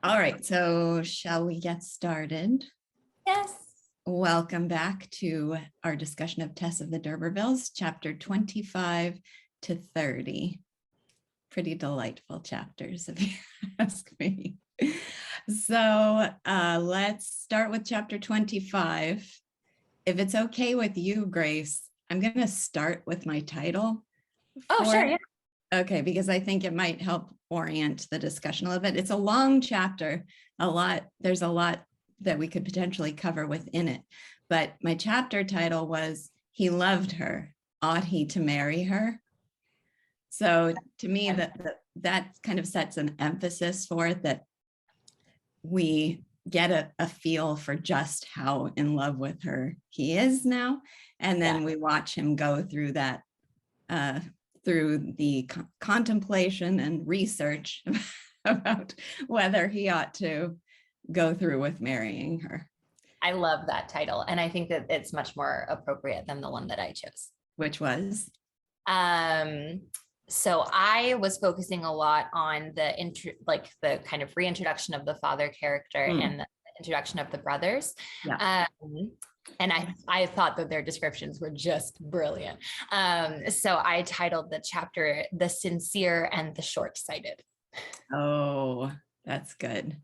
All right, so shall we get started? Yes. Welcome back to our discussion of Tess of the D'Urbervilles, chapter 25 to 30. Pretty delightful chapters, if you ask me. So let's start with chapter 25. If it's okay with you, Grace, I'm going to start with my title. Oh, sure. Yeah. Okay, because I think it might help orient the discussion a little bit. It's a long chapter, there's a lot that we could potentially cover within it. But my chapter title was, He Loved Her, Ought He to Marry Her? So to me, that kind of sets an emphasis for it, that we get a feel for just how in love with her he is now. And then we watch him go through that through the contemplation and research about whether he ought to go through with marrying her. I love that title. And I think that it's much more appropriate than the one that I chose. Which was? So I was focusing a lot on the kind of reintroduction of the father character and the introduction of the brothers. Yeah. And I thought that their descriptions were just brilliant. So I titled the chapter, The Sincere and the Short-Sighted. Oh, that's good.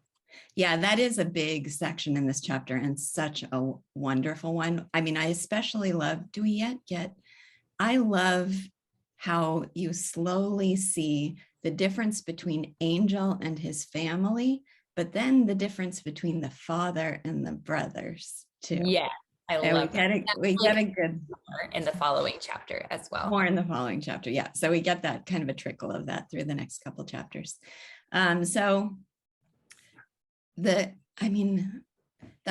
Yeah, that is a big section in this chapter and such a wonderful one. I mean, I especially love, I love how you slowly see the difference between Angel and his family, but then the difference between the father and the brothers too. Yeah. I love we get a good in the following chapter as well. More in the following chapter. Yeah. So we get that kind of a trickle of that through the next couple chapters. So the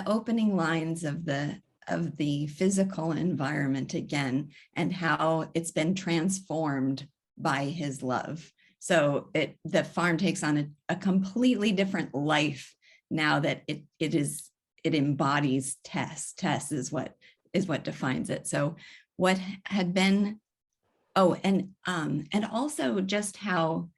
opening lines of the physical environment again, and how it's been transformed by his love. So the farm takes on a completely different life now that it embodies Tess. Tess is what defines it. So what had been, and also just how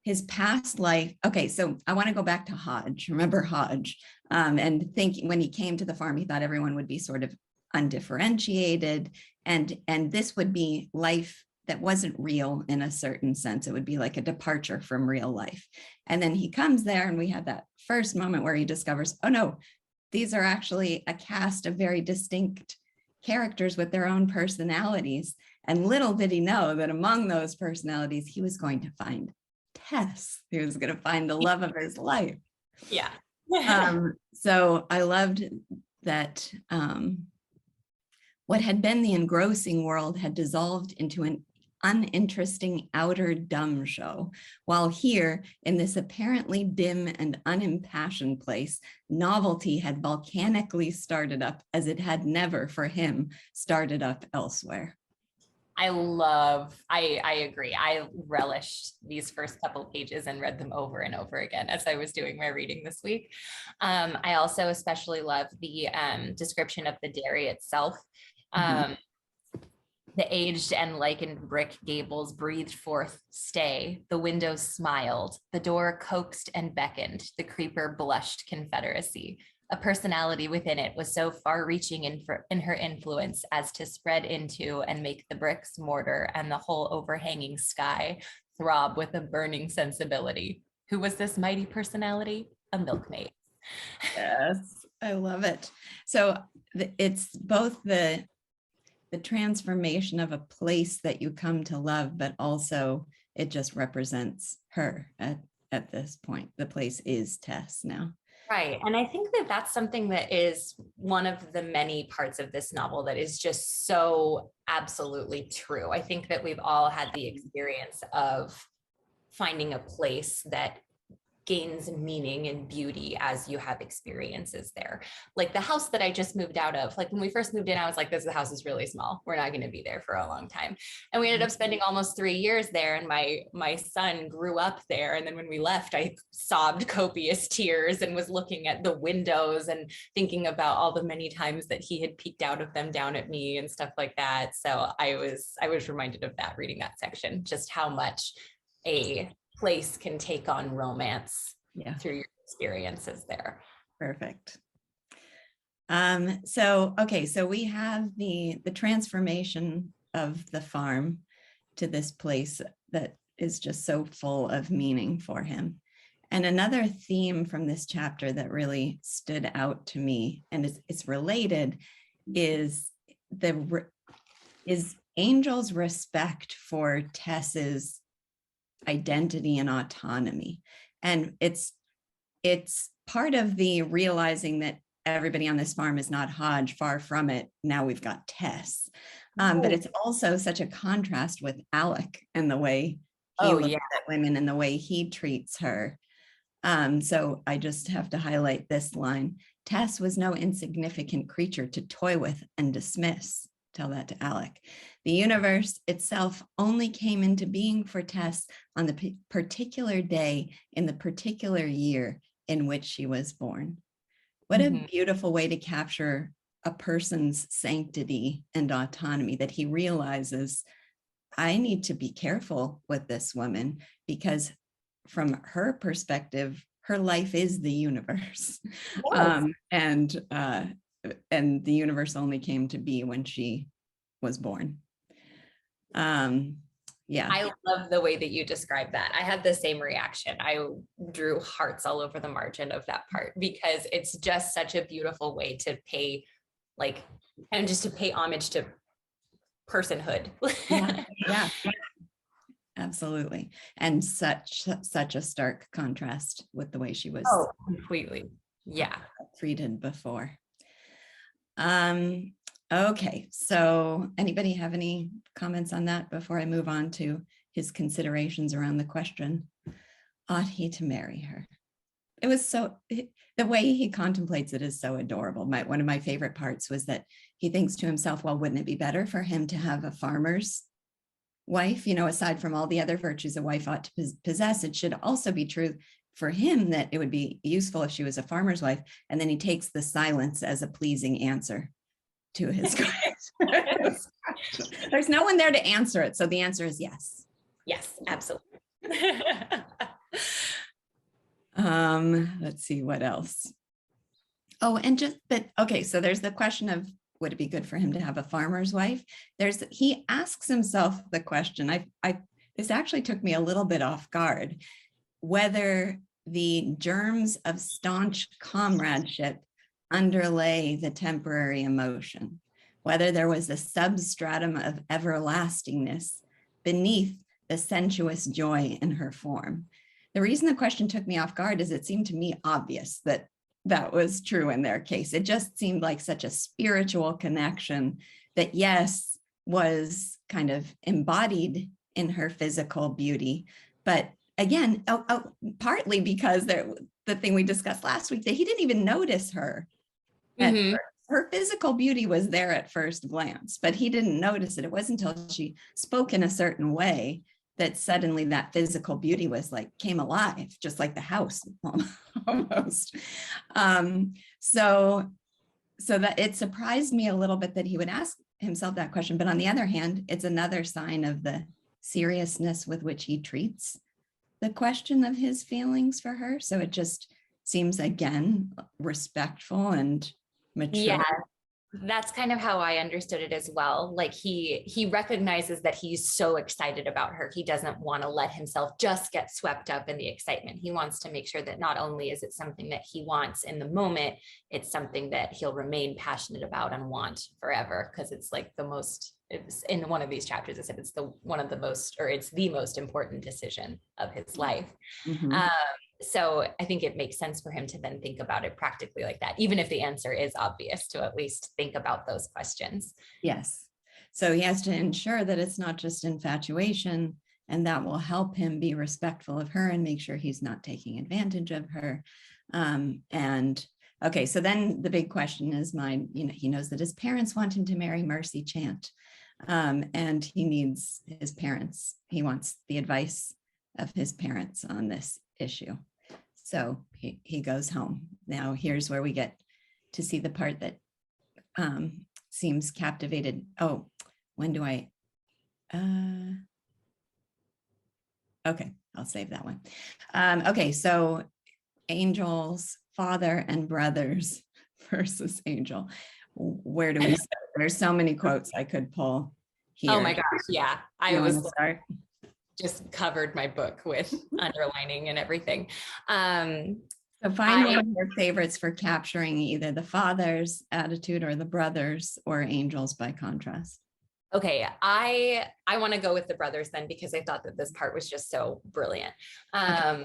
his past life. Okay, so I want to go back to Hodge. Remember Hodge? And thinking when he came to the farm, he thought everyone would be sort of undifferentiated, and this would be life that wasn't real in a certain sense. It would be like a departure from real life. And then he comes there, and we had that first moment where he discovers, oh no, these are actually a cast of very distinct characters with their own personalities. And little did he know that among those personalities, he was going to find Tess. He was going to find the love of his life. Yeah. So I loved that what had been the engrossing world had dissolved into an uninteresting outer dumb show, while here in this apparently dim and unimpassioned place, novelty had volcanically started up as it had never for him started up elsewhere. I agree. I relished these first couple pages and read them over and over again as I was doing my reading this week. I also especially love the description of the dairy itself. The aged and lichened brick gables breathed forth stay. The windows smiled. The door coaxed and beckoned. The creeper blushed confederacy. A personality within it was so far-reaching in her influence as to spread into and make the bricks, mortar, and the whole overhanging sky throb with a burning sensibility. Who was this mighty personality? A milkmaid. Yes, I love it. So it's both the transformation of a place that you come to love, but also it just represents her at this point. The place is Tess now. Right. And I think that that's something that is one of the many parts of this novel that is just so absolutely true. I think that we've all had the experience of finding a place that gains meaning and beauty as you have experiences there. Like the house that I just moved out of, like when we first moved in, I was like, the house is really small. We're not going to be there for a long time. And we ended up spending almost 3 years there. And my son grew up there. And then when we left, I sobbed copious tears and was looking at the windows and thinking about all the many times that he had peeked out of them down at me and stuff like that. So I was reminded of that reading that section, just how much a place can take on romance through your experiences there. Perfect. Okay, so we have the transformation of the farm to this place that is just so full of meaning for him. And another theme from this chapter that really stood out to me, and it's related, is Angel's respect for Tess's identity and autonomy. And it's part of the realizing that everybody on this farm is not Hodge, far from it. Now we've got Tess. But it's also such a contrast with Alec and the way he looks at women and the way he treats her. So I just have to highlight this line. Tess was no insignificant creature to toy with and dismiss. Tell that to Alec. The universe itself only came into being for Tess on the particular day in the particular year in which she was born. What a beautiful way to capture a person's sanctity and autonomy, that he realizes, I need to be careful with this woman because from her perspective, her life is the universe. Yes. And the universe only came to be when she was born. Yeah. I love the way that you describe that. I had the same reaction. I drew hearts all over the margin of that part because it's just such a beautiful way to pay, and just to pay homage to personhood. Yeah. Absolutely. And such a stark contrast with the way she was completely treated before. Okay, so anybody have any comments on that before I move on to his considerations around the question, ought he to marry her? It was the way he contemplates it is so adorable. One of my favorite parts was that he thinks to himself, well, wouldn't it be better for him to have a farmer's wife? Aside from all the other virtues a wife ought to possess, it should also be true for him that it would be useful if she was a farmer's wife. And then he takes the silence as a pleasing answer to his question. There's no one there to answer it. So the answer is yes. Yes, absolutely. Let's see what else. Oh, okay. So there's the question of, would it be good for him to have a farmer's wife? He asks himself the question, this actually took me a little bit off guard, whether the germs of staunch comradeship underlay the temporary emotion, whether there was a substratum of everlastingness beneath the sensuous joy in her form. The reason the question took me off guard is it seemed to me obvious that was true in their case. It just seemed like such a spiritual connection that, yes, was kind of embodied in her physical beauty. But again, partly because the thing we discussed last week, that he didn't even notice her. Her physical beauty was there at first glance, but he didn't notice it. It wasn't until she spoke in a certain way that suddenly that physical beauty was came alive, just like the house almost. So that it surprised me a little bit that he would ask himself that question. But on the other hand, it's another sign of the seriousness with which he treats the question of his feelings for her. So it just seems, again, respectful and mature. Yeah, that's kind of how I understood it as well. He recognizes that he's so excited about her. He doesn't want to let himself just get swept up in the excitement. He wants to make sure that not only is it something that he wants in the moment, it's something that he'll remain passionate about and want forever. Because it's it's in one of these chapters, I said it's the most important decision of his life. So I think it makes sense for him to then think about it practically like that, even if the answer is obvious, to at least think about those questions. Yes. So he has to ensure that it's not just infatuation, and that will help him be respectful of her and make sure he's not taking advantage of her. And okay, so then the big question is he knows that his parents want him to marry Mercy Chant, and he needs his parents. He wants the advice of his parents on this issue. So he goes home. Now here's where we get to see the part that seems captivated. Oh, when do I? Okay, I'll save that one. Okay, so angels, father and brothers versus angel. Where do we start? There's so many quotes I could pull here. Oh my gosh, yeah. You want to start? Just covered my book with underlining and everything. So find one of your favorites for capturing either the father's attitude or the brothers or angels by contrast. Okay, I want to go with the brothers then, because I thought that this part was just so brilliant. Okay.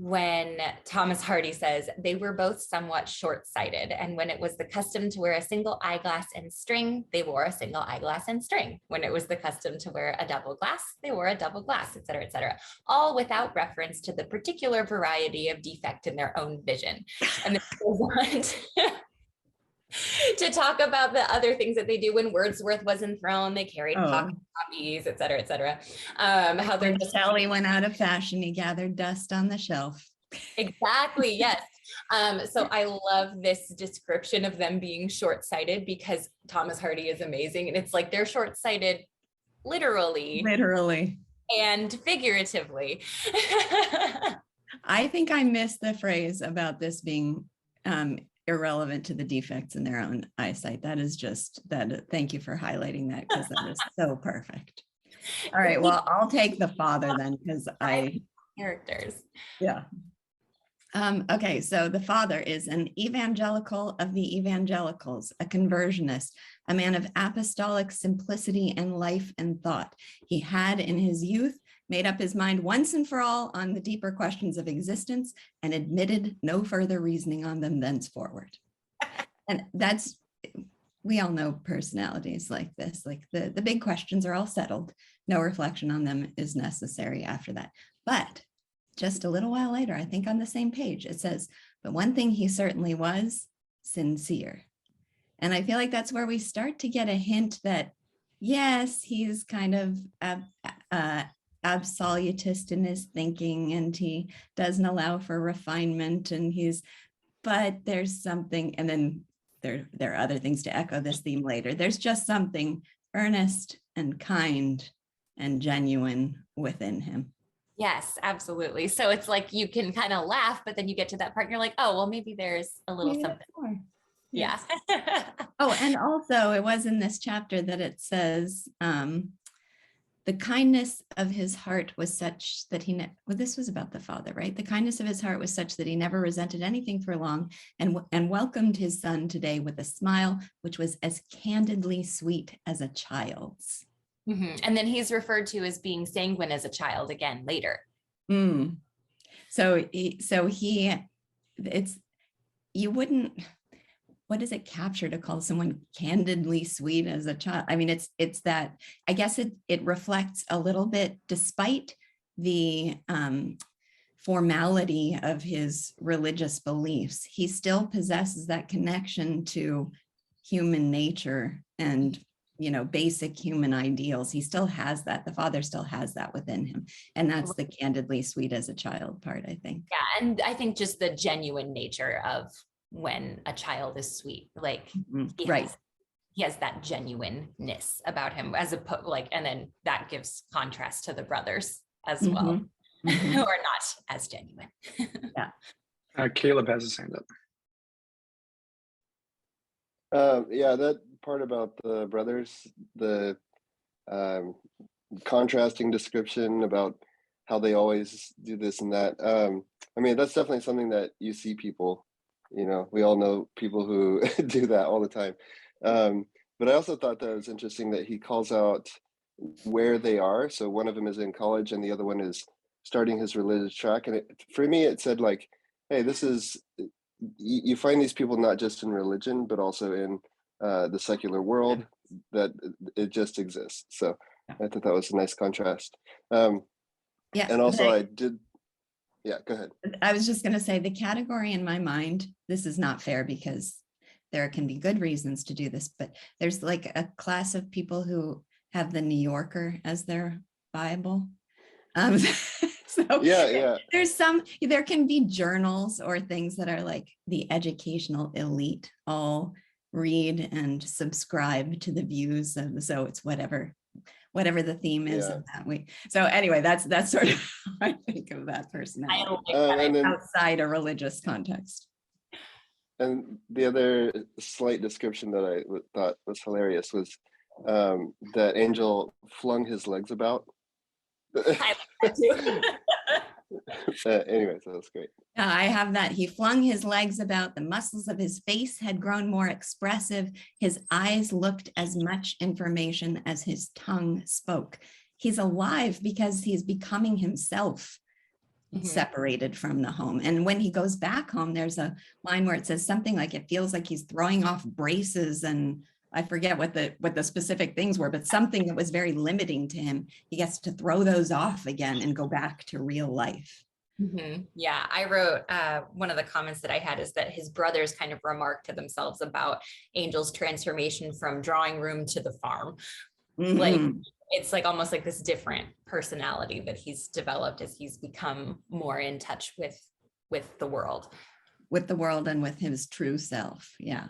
When Thomas Hardy says they were both somewhat short-sighted, and when it was the custom to wear a single eyeglass and string, they wore a single eyeglass and string. When it was the custom to wear a double glass, they wore a double glass, et cetera, all without reference to the particular variety of defect in their own vision. And then goes on to talk about the other things that they do. When Wordsworth was enthroned, they carried pocket copies, et cetera. How they're just Shelley went out of fashion, he gathered dust on the shelf. Exactly, yes. So I love this description of them being short-sighted, because Thomas Hardy is amazing. And it's like they're short-sighted literally and figuratively. I think I missed the phrase about this being irrelevant to the defects in their own eyesight. That is just that. Thank you for highlighting that, because that is so perfect. All right, well, I'll take the father then, because characters. Yeah. Okay, so the father is an evangelical of the evangelicals, a conversionist, a man of apostolic simplicity and life and thought. He had in his youth made up his mind once and for all on the deeper questions of existence and admitted no further reasoning on them thenceforward. And that's, we all know personalities like this, like the big questions are all settled. No reflection on them is necessary after that. But just a little while later, I think on the same page, it says, but one thing he certainly was, sincere. And I feel like that's where we start to get a hint that, yes, he's kind of absolutist in his thinking, and he doesn't allow for refinement, and but there's something, and then there are other things to echo this theme later. There's just something earnest and kind and genuine within him. Yes, absolutely. So it's like you can kind of laugh, but then you get to that part and you're like, oh, well, maybe there's a little something more. Yeah. Oh, and also it was in this chapter that it says, the kindness of his heart was such that well, this was about the father, right? The kindness of his heart was such that he never resented anything for long, and welcomed his son today with a smile, which was as candidly sweet as a child's. Mm-hmm. And then he's referred to as being sanguine as a child again later. So you wouldn't, what does it capture to call someone candidly sweet as a child? I mean, it's that, I guess it reflects a little bit, despite the formality of his religious beliefs, he still possesses that connection to human nature and, basic human ideals. He still has that. The father still has that within him. And that's the candidly sweet as a child part, I think. Yeah. And I think just the genuine nature of when a child is sweet, like he has that genuineness about him, as and then that gives contrast to the brothers as well, who are not as genuine. Yeah. Caleb has his hand up. Yeah, that part about the brothers, the contrasting description about how they always do this and that. I mean, that's definitely something that you see people, we all know people who do that all the time. But I also thought that it was interesting that he calls out where they are. So one of them is in college and the other one is starting his religious track. And for me, it said like, hey, this is, you find these people not just in religion, but also in the secular world, that it just exists. So I thought that was a nice contrast. And also go ahead. I was just going to say the category in my mind, this is not fair because there can be good reasons to do this, but there's like a class of people who have the New Yorker as their Bible. So there can be journals or things that are like the educational elite all read and subscribe to the views of, so it's whatever whatever the theme is Yeah. of that week. So anyway, that's sort of how I think of that I personality like that. And then outside a religious context. and the other slight description that I thought was hilarious was that Angel flung his legs about. I like that too. Anyways, that was great. I have that. He flung his legs about. The muscles of his face had grown more expressive. His eyes looked as much information as his tongue spoke. He's alive because he's becoming himself, Mhm. separated from the home. And when he goes back home, there's a line where it says something like it feels like he's throwing off braces, and I forget what the specific things were, but something that was very limiting to him. He gets to throw those off again and go back to real life. Mhm. Yeah, I wrote one of the comments that I had is that his brothers kind of remarked to themselves about Angel's transformation from drawing room to the farm. Like Mhm. it's like almost like this different personality that he's developed as he's become more in touch with the world. With the world and with his true self. Yeah.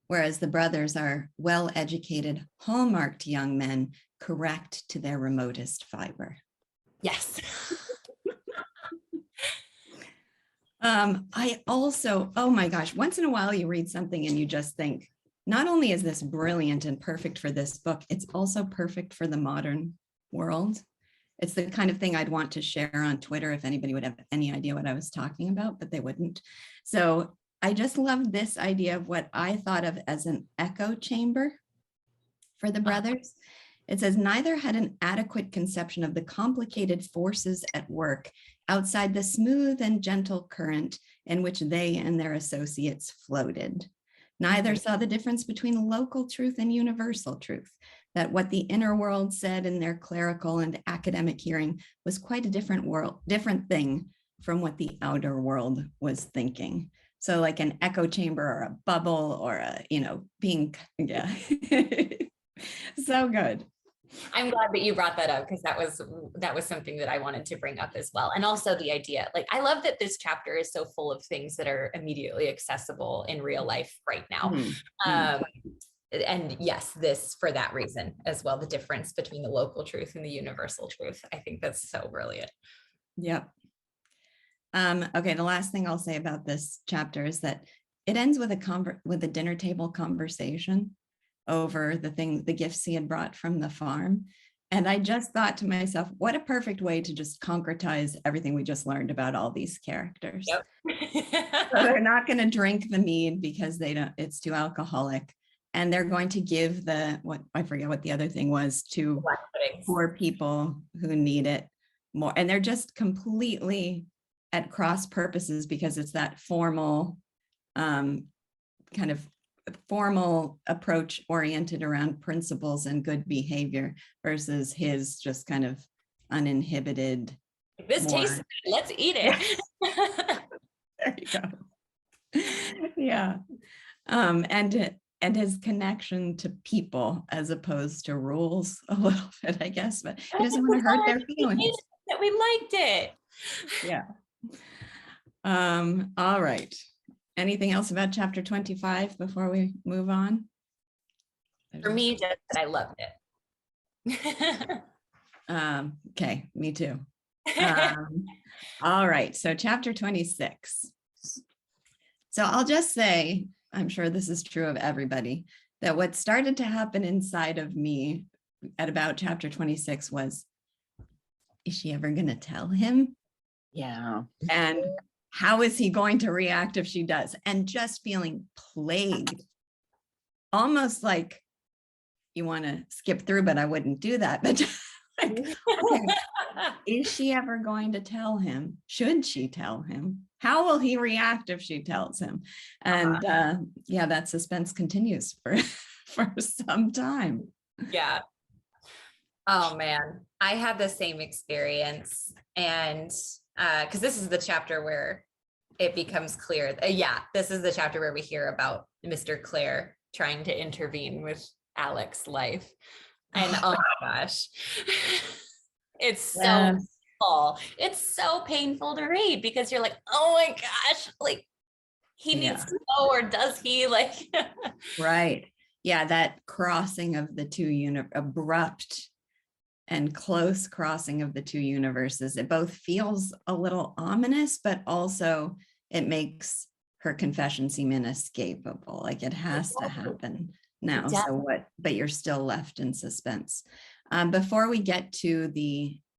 Whereas the brothers are well-educated, hallmarked young men, correct to their remotest fiber. Yes. I also, oh my gosh, once in a while you read something and you just think, not only is this brilliant and perfect for this book, it's also perfect for the modern world. It's the kind of thing I'd want to share on Twitter if anybody would have any idea what I was talking about, but they wouldn't. So I just love this idea of what I thought of as an echo chamber for the brothers. It says, neither had an adequate conception of the complicated forces at work outside the smooth and gentle current in which they and their associates floated. Neither saw the difference between local truth and universal truth, that what the inner world said in their clerical and academic hearing was quite a different thing from what the outer world was thinking. So like an echo chamber or a bubble or a, being, yeah. So good. I'm glad that you brought that up because that was something that I wanted to bring up as well. And also the idea, like, I love that this chapter is so full of things that are immediately accessible in real life right now. Mm-hmm. And yes, this for that reason as well, the difference between the local truth and the universal truth. I think that's so brilliant. Yep. Okay, the last thing I'll say about this chapter is that it ends with a dinner table conversation over the gifts he had brought from the farm. And I just thought to myself, what a perfect way to just concretize everything we just learned about all these characters. Yep. So they're not going to drink the mead because it's too alcoholic. And they're going to give I forget what the other thing was, to poor people who need it more. And they're just completely at cross purposes because it's that formal, kind of formal approach oriented around principles and good behavior versus his just kind of uninhibited. This tastes good. Let's eat it. There you go. Yeah. And his connection to people as opposed to rules a little bit, I guess, but he doesn't want to hurt their feelings. That we liked it. Yeah. All right. Anything else about chapter 25 before we move on? For me, just that I loved it. Okay, me too. All right, so chapter 26. So I'll just say, I'm sure this is true of everybody, that what started to happen inside of me at about chapter 26 was, is she ever going to tell him? Yeah. And how is he going to react if she does? And just feeling plagued, almost like you want to skip through, but I wouldn't do that. But like, okay, is she ever going to tell him? Should she tell him? How will he react if she tells him? And yeah, that suspense continues for some time. Yeah. Oh man, I had the same experience, and because this is the chapter where it becomes clear. This is the chapter where we hear about Mr. Clare trying to intervene with Alex's life, and oh my gosh, it's so full. It's so painful to read because you're like, oh my gosh, like he needs to know, or does he? Like, right. yeah, that crossing of the two abrupt and close crossing of the two universes, it both feels a little ominous, but also it makes her confession seem inescapable. Like it has to happen now. So what, but you're still left in suspense. Before we get to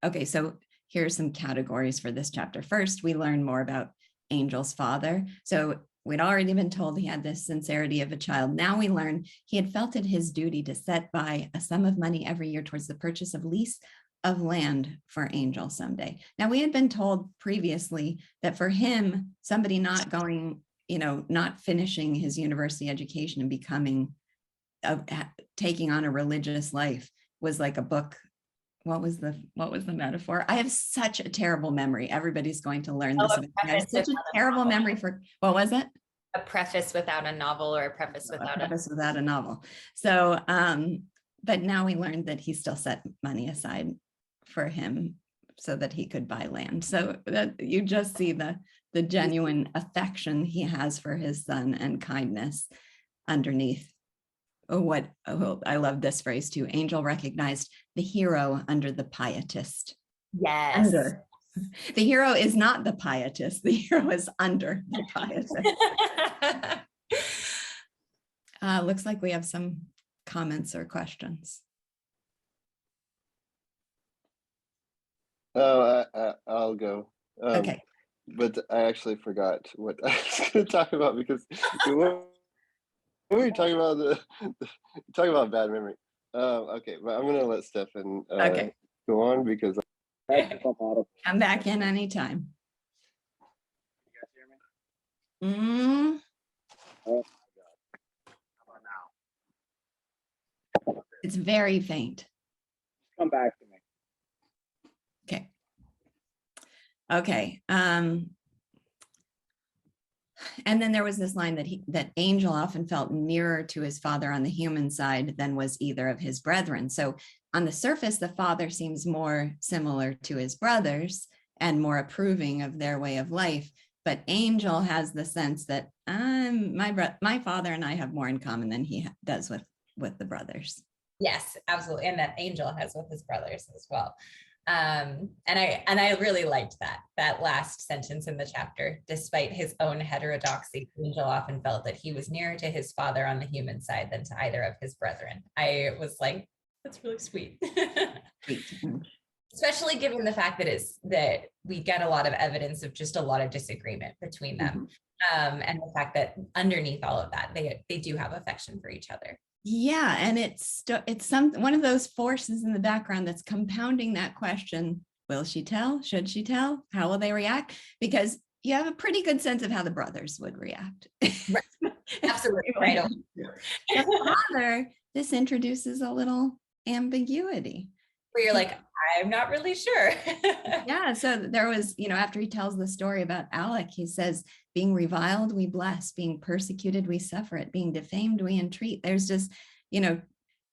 okay, so here's some categories for this chapter. First, we learn more about Angel's father. So we'd already been told he had this sincerity of a child. Now we learn he had felt it his duty to set by a sum of money every year towards the purchase of lease of land for Angel someday. Now we had been told previously that for him, somebody not going, not finishing his university education and becoming, taking on a religious life was like a book. What was the metaphor? I have such a terrible memory. Everybody's going to learn this. I have such a terrible memory for, what was it? A preface without a novel, or a preface without a novel. So, but now we learned that he still set money aside for him so that he could buy land. So that you just see the genuine affection he has for his son and kindness underneath. I love this phrase too. Angel recognized the hero under the pietist. Yes. The hero is not the pietist. The hero is under the pietist. Looks like we have some comments or questions. I'll go. Okay. But I actually forgot what I was going to talk about because when we talking about talking about bad memory. Okay, but I'm going to let Stefan go on because I have to pop out. Come back in anytime. Oh my God. How about now? It's very faint. Come back to me. Okay. Okay. And then there was this line that Angel often felt nearer to his father on the human side than was either of his brethren. So on the surface, the father seems more similar to his brothers and more approving of their way of life. But Angel has the sense that my father and I have more in common than he does with the brothers. Yes, absolutely. And that Angel has with his brothers as well. And I really liked that last sentence in the chapter. Despite his own heterodoxy, Angel often felt that he was nearer to his father on the human side than to either of his brethren. I was like, that's really sweet. Especially given the fact that we get a lot of evidence of just a lot of disagreement between them. And the fact that underneath all of that, they do have affection for each other. Yeah, and it's one of those forces in the background that's compounding that question. Will she tell? Should she tell? How will they react? Because you have a pretty good sense of how the brothers would react. Right. Absolutely. Right. The father, this introduces a little ambiguity. Where you're like, I'm not really sure. Yeah, so there was, after he tells the story about Alec, he says, being reviled, we bless, being persecuted, we suffer it, being defamed, we entreat. There's just,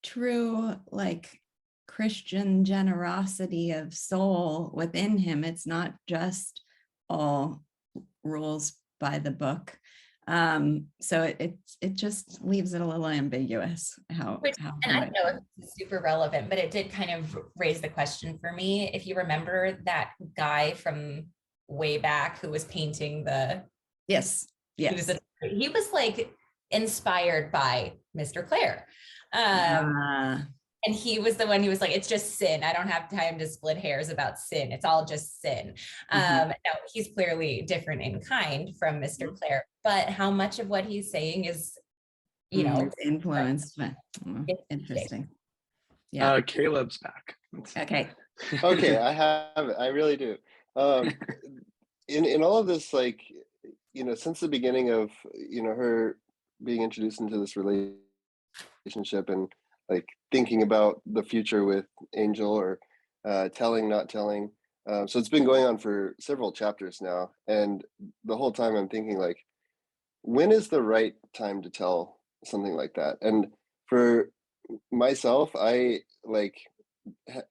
true like Christian generosity of soul within him. It's not just all rules by the book. So it just leaves it a little ambiguous and I don't know if it's super relevant, but it did kind of raise the question for me. If you remember that guy from way back who was painting yes he was like inspired by Mr. Clare. And he was the one who was like, it's just sin. I don't have time to split hairs about sin. It's all just sin. Now, he's clearly different in kind from Mr. Clare, but how much of what he's saying is, it's influenced. Interesting. Yeah. Caleb's back. Okay. Okay, I have it. I really do. In all of this, like, since the beginning of, her being introduced into this relationship and like thinking about the future with Angel or telling, not telling. So it's been going on for several chapters now. And the whole time I'm thinking like, when is the right time to tell something like that? And for myself, I like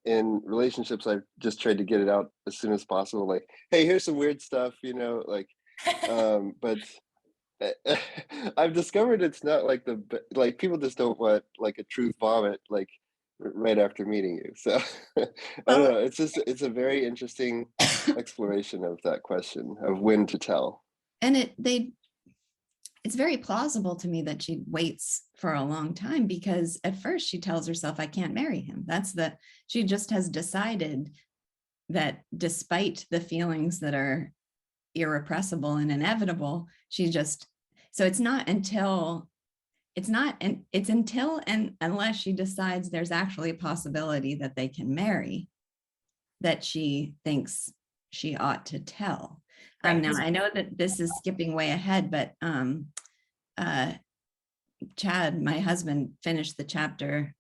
in relationships, I've just tried to get it out as soon as possible. Like, hey, here's some weird stuff, like, but I've discovered it's not like like people just don't want like a truth vomit like right after meeting you. So I don't know. It's a very interesting exploration of that question of when to tell. And it's very plausible to me that she waits for a long time, because at first she tells herself, I can't marry him. She just has decided that despite the feelings that are irrepressible and inevitable, so it's until and unless she decides there's actually a possibility that they can marry, that she thinks she ought to tell. Now I know that this is skipping way ahead, but Chad, my husband, finished the chapter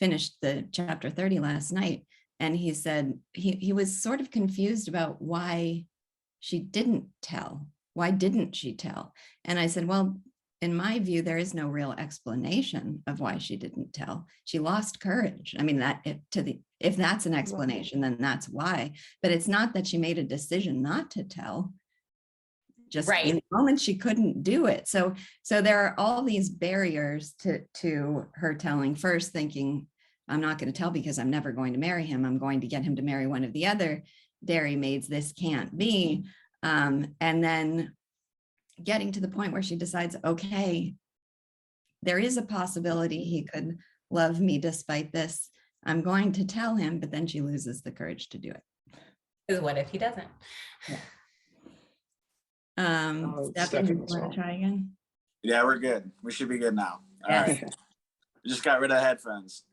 30 last night, and he said he was sort of confused about why she didn't tell. Why didn't she tell? And I said, well, in my view, there is no real explanation of why she didn't tell. She lost courage. I mean, if that's an explanation, then that's why. But it's not that she made a decision not to tell. Just in the moment she couldn't do it. So there are all these barriers to her telling. First, thinking, I'm not going to tell because I'm never going to marry him. I'm going to get him to marry one of the other dairy maids. This can't be. And then getting to the point where she decides, okay, there is a possibility he could love me despite this. I'm going to tell him, but then she loses the courage to do it. Because what if he doesn't? Yeah. Stefan, do you want to try again? Yeah, we're good. We should be good now. All Yes. right. We just got rid of the headphones.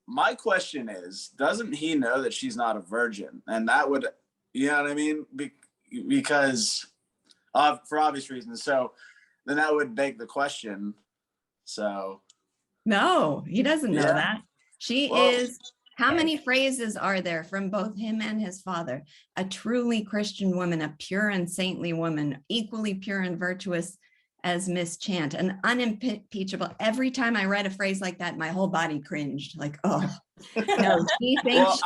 My question is, doesn't he know that she's not a virgin? And that would, you know what I mean? Because for obvious reasons. So then that would beg the question. So. No, he doesn't know that. She is. How many phrases are there from both him and his father? A truly Christian woman, a pure and saintly woman, equally pure and virtuous as Miss Chant, an unimpeachable. Every time I read a phrase like that, my whole body cringed. Like, oh, no, he thinks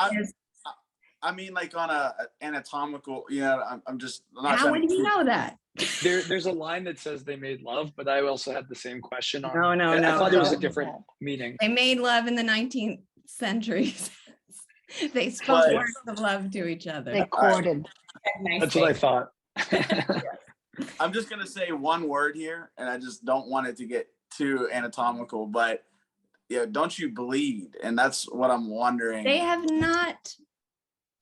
I mean, like on a anatomical, you know, I'm just. I'm how would you know that? There's a line that says they made love, but I also had the same question on. No. I thought it was a different meaning. They made love in the 19th century. They spoke words of love to each other. They courted. That's what I thought. I'm just going to say one word here, and I just don't want it to get too anatomical, but yeah, don't you bleed? And that's what I'm wondering. They have not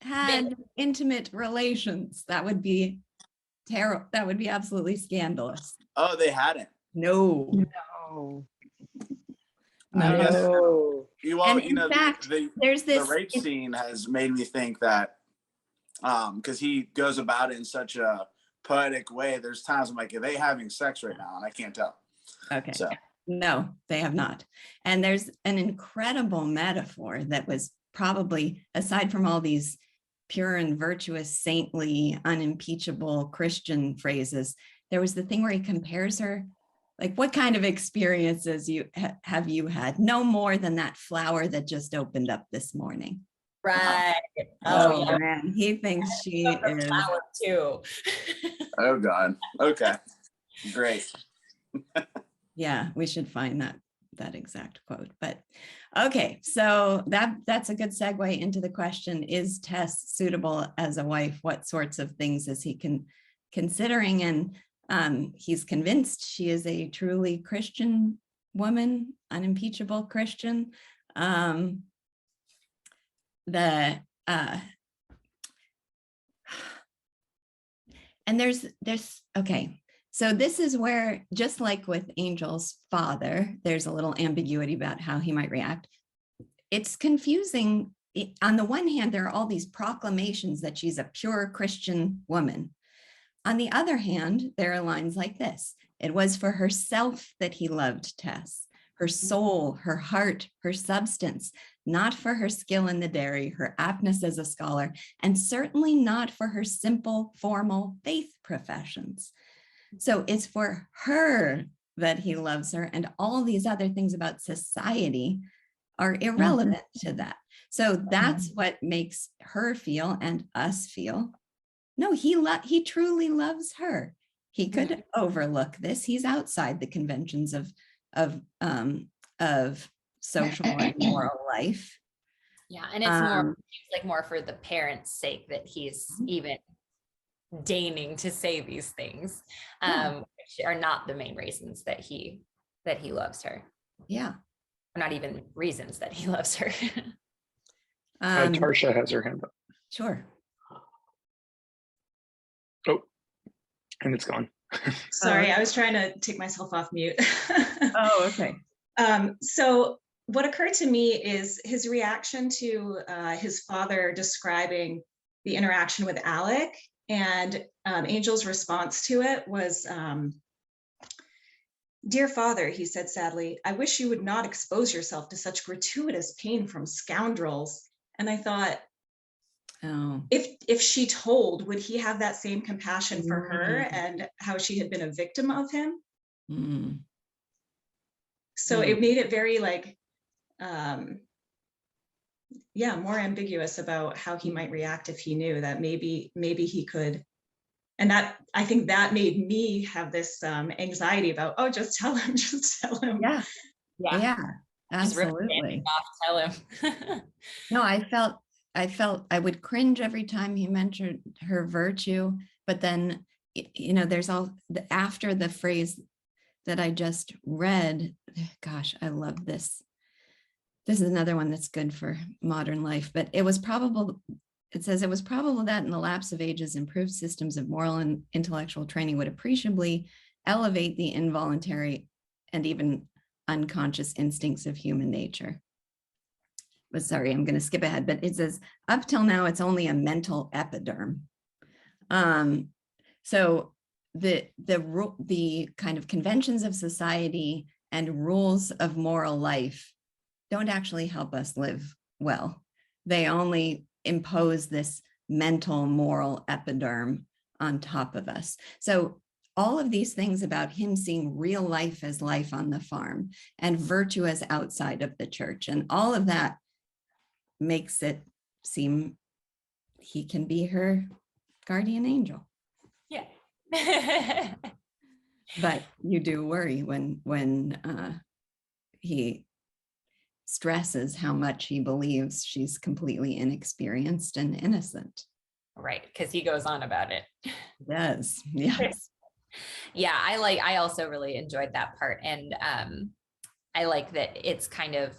had intimate relations. That would be terrible. That would be absolutely scandalous. Oh, they hadn't? No. I guess, No. in fact, there's the rape scene has made me think that because he goes about it in such a poetic way. There's times I'm like, are they having sex right now? And I can't tell. Okay. So. No, they have not. And there's an incredible metaphor that was probably, aside from all these pure and virtuous, saintly, unimpeachable Christian phrases, there was the thing where he compares her. Like, what kind of experiences have you had? No more than that flower that just opened up this morning. Right. Oh yeah. Man, he thinks she is. Flower too. Oh God. Okay. Great. Yeah, we should find that exact quote. But okay, so that's a good segue into the question: is Tess suitable as a wife? What sorts of things is he considering? And he's convinced she is a truly Christian woman, unimpeachable Christian. And there's okay. So this is where, just like with Angel's father, there's a little ambiguity about how he might react. It's confusing. On the one hand, there are all these proclamations that she's a pure Christian woman. On the other hand, there are lines like this: it was for herself that he loved Tess, her soul, her heart, her substance, not for her skill in the dairy, her aptness as a scholar, and certainly not for her simple, formal faith professions. So it's for her that he loves her, and all these other things about society are irrelevant to that. So that's what makes her feel, and us feel, no, he truly loves her. He could overlook this. He's outside the conventions of social and moral life. Yeah, and it's like more for the parents' sake that he's even deigning to say these things, which are not the main reasons that he loves her. Yeah. Or not even reasons that he loves her. Tarsha has her hand up. Sure. Oh, and it's gone. Sorry, I was trying to take myself off mute. Oh, okay. So what occurred to me is his reaction to his father describing the interaction with Alec, and Angel's response to it was, "Dear father," he said sadly, "I wish you would not expose yourself to such gratuitous pain from scoundrels." And I thought, Oh, if she told, would he have that same compassion for her and how she had been a victim of him? mm. So it made it very like, more ambiguous about how he might react if he knew that maybe he could. And that, I think that made me have this anxiety about, oh, just tell him, just tell him. Yeah. Yeah, Yeah, just rip absolutely. off, tell him. No, I felt I would cringe every time he mentioned her virtue, but then, there's after the phrase that I just read, gosh, I love this. This is another one that's good for modern life, but it says it was probable that in the lapse of ages, improved systems of moral and intellectual training would appreciably elevate the involuntary and even unconscious instincts of human nature. But sorry, I'm going to skip ahead, but it says, up till now, it's only a mental epiderm. So the kind of conventions of society and rules of moral life don't actually help us live well. They only impose this mental moral epiderm on top of us. So all of these things about him seeing real life as life on the farm and virtue as outside of the church, and all of that makes it seem he can be her guardian angel. Yeah. But you do worry when he stresses how much he believes she's completely inexperienced and innocent. Right, because he goes on about it. Yes, yes. Yeah, I also really enjoyed that part. And I like that it's kind of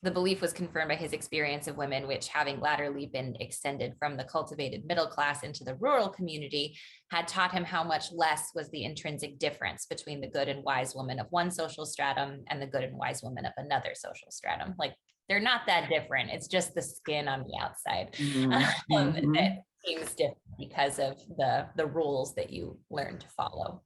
the belief was confirmed by his experience of women, which, having latterly been extended from the cultivated middle class into the rural community, had taught him how much less was the intrinsic difference between the good and wise woman of one social stratum and the good and wise woman of another social stratum. Like, they're not that different. It's just the skin on the outside that seems different because of the rules that you learn to follow.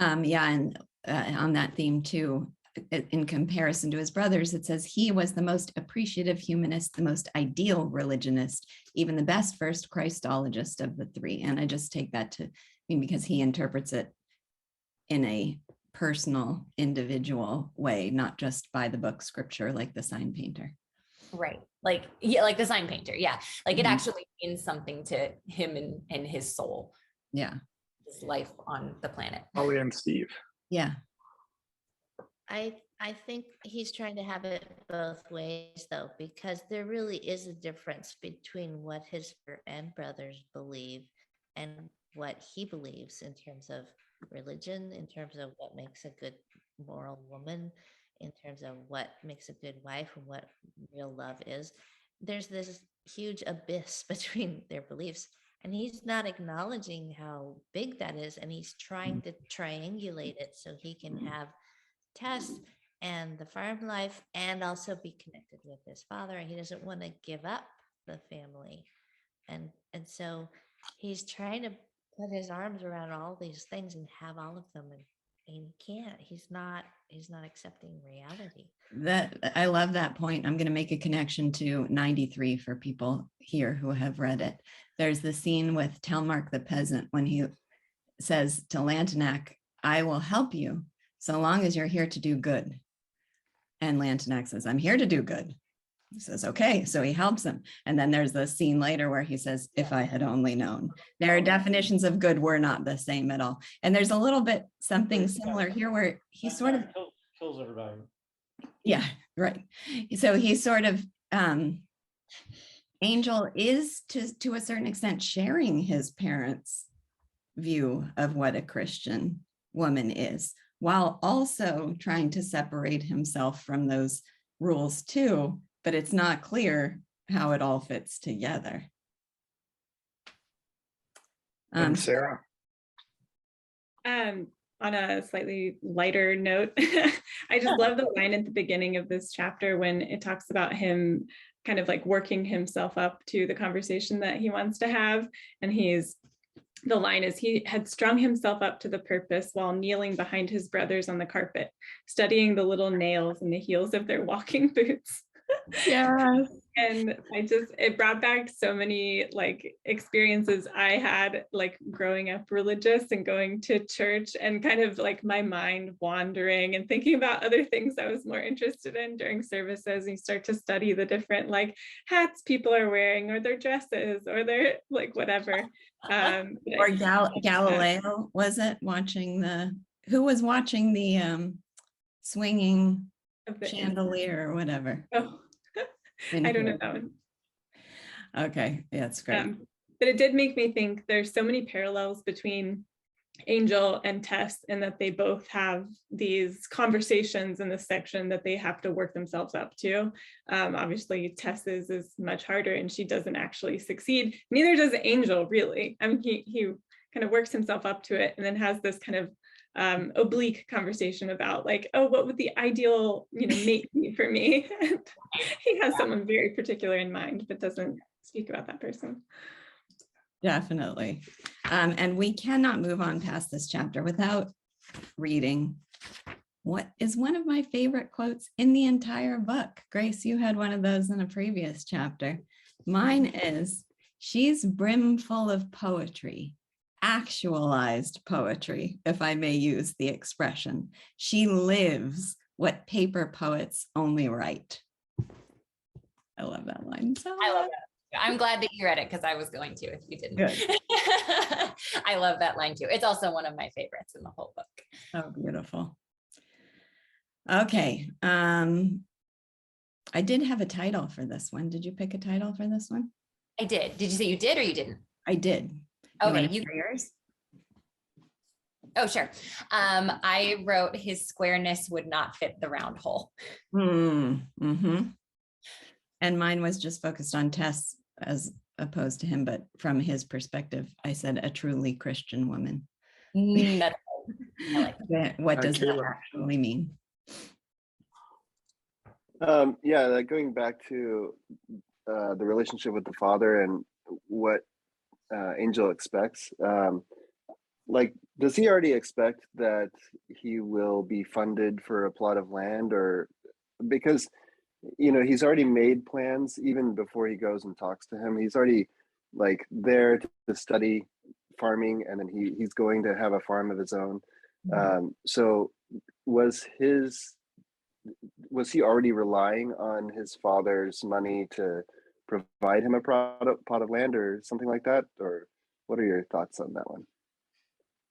Yeah, and on that theme too, in comparison to his brothers, it says he was the most appreciative humanist, the most ideal religionist, even the best first Christologist of the three. And I just take that to mean because he interprets it in a personal, individual way, not just by the book scripture, like the sign painter. Right. Like, yeah, like the sign painter. Yeah. Like it actually means something to him and his soul. Yeah. His life on the planet. Holly and Steve. Yeah. I think he's trying to have it both ways, though, because there really is a difference between what his and brothers believe and what he believes in terms of religion, in terms of what makes a good moral woman, in terms of what makes a good wife and what real love is. There's this huge abyss between their beliefs, and he's not acknowledging how big that is, and he's trying to triangulate it so he can have Tess and the farm life and also be connected with his father. He doesn't want to give up the family, and so he's trying to put his arms around all these things and have all of them, and he can't. He's not accepting reality. That I love that point. I'm going to make a connection to 93 for people here who have read it. There's the scene with Telmark the peasant when he says to Lantenac, "I will help you so long as you're here to do good." And Lantenac says, "I'm here to do good." He says, okay, so he helps him. And then there's the scene later where he says, if I had only known. Their definitions of good were not the same at all. And there's a little bit something similar here where he sort of kills everybody. Yeah, right. So he's sort of Angel is to a certain extent sharing his parents' view of what a Christian woman is, while also trying to separate himself from those rules too, but it's not clear how it all fits together. And Sarah. On a slightly lighter note, I just love the line at the beginning of this chapter when it talks about him kind of like working himself up to the conversation that he wants to have. And the line is, he had strung himself up to the purpose while kneeling behind his brothers on the carpet, studying the little nails in the heels of their walking boots. Yeah. And it brought back so many like experiences I had like growing up religious and going to church, and kind of like my mind wandering and thinking about other things I was more interested in during services. And you start to study the different like hats people are wearing, or their dresses, or their like whatever. Or Galileo, was it who was watching the swinging chandelier or whatever? Oh, I don't know that one. Okay, yeah, it's great. But it did make me think there's so many parallels between Angel and Tess, in that they both have these conversations in this section that they have to work themselves up to. Obviously, Tess's is much harder and she doesn't actually succeed. Neither does Angel, really. I mean, he kind of works himself up to it and then has this kind of oblique conversation about like, oh, what would the ideal mate be for me? And he has someone very particular in mind, but doesn't speak about that person. Definitely. And we cannot move on past this chapter without reading what is one of my favorite quotes in the entire book. Grace, you had one of those in a previous chapter. Mine is, she's brimful of poetry, actualized poetry, if I may use the expression. She lives what paper poets only write. I love that line so much. I love that. I'm glad that you read it, because I was going to if you didn't. I love that line too. It's also one of my favorites in the whole book. Oh, beautiful. Okay. I did have a title for this one. Did you pick a title for this one? I did. Did you say you did or you didn't? I did. Okay. You yours? Oh, sure. I wrote, his squareness would not fit the round hole. Mm-hmm. And mine was just focused on Tess as opposed to him, but from his perspective, I said a truly Christian woman. That's I like that. What does that actually mean? Yeah, like going back to the relationship with the father and what Angel expects. Like, does he already expect that he will be funded for a plot of land, or because he's already made plans even before he goes and talks to him. He's already like there to study farming, and then he's going to have a farm of his own. So was he already relying on his father's money to provide him a plot of land or something like that? Or what are your thoughts on that one?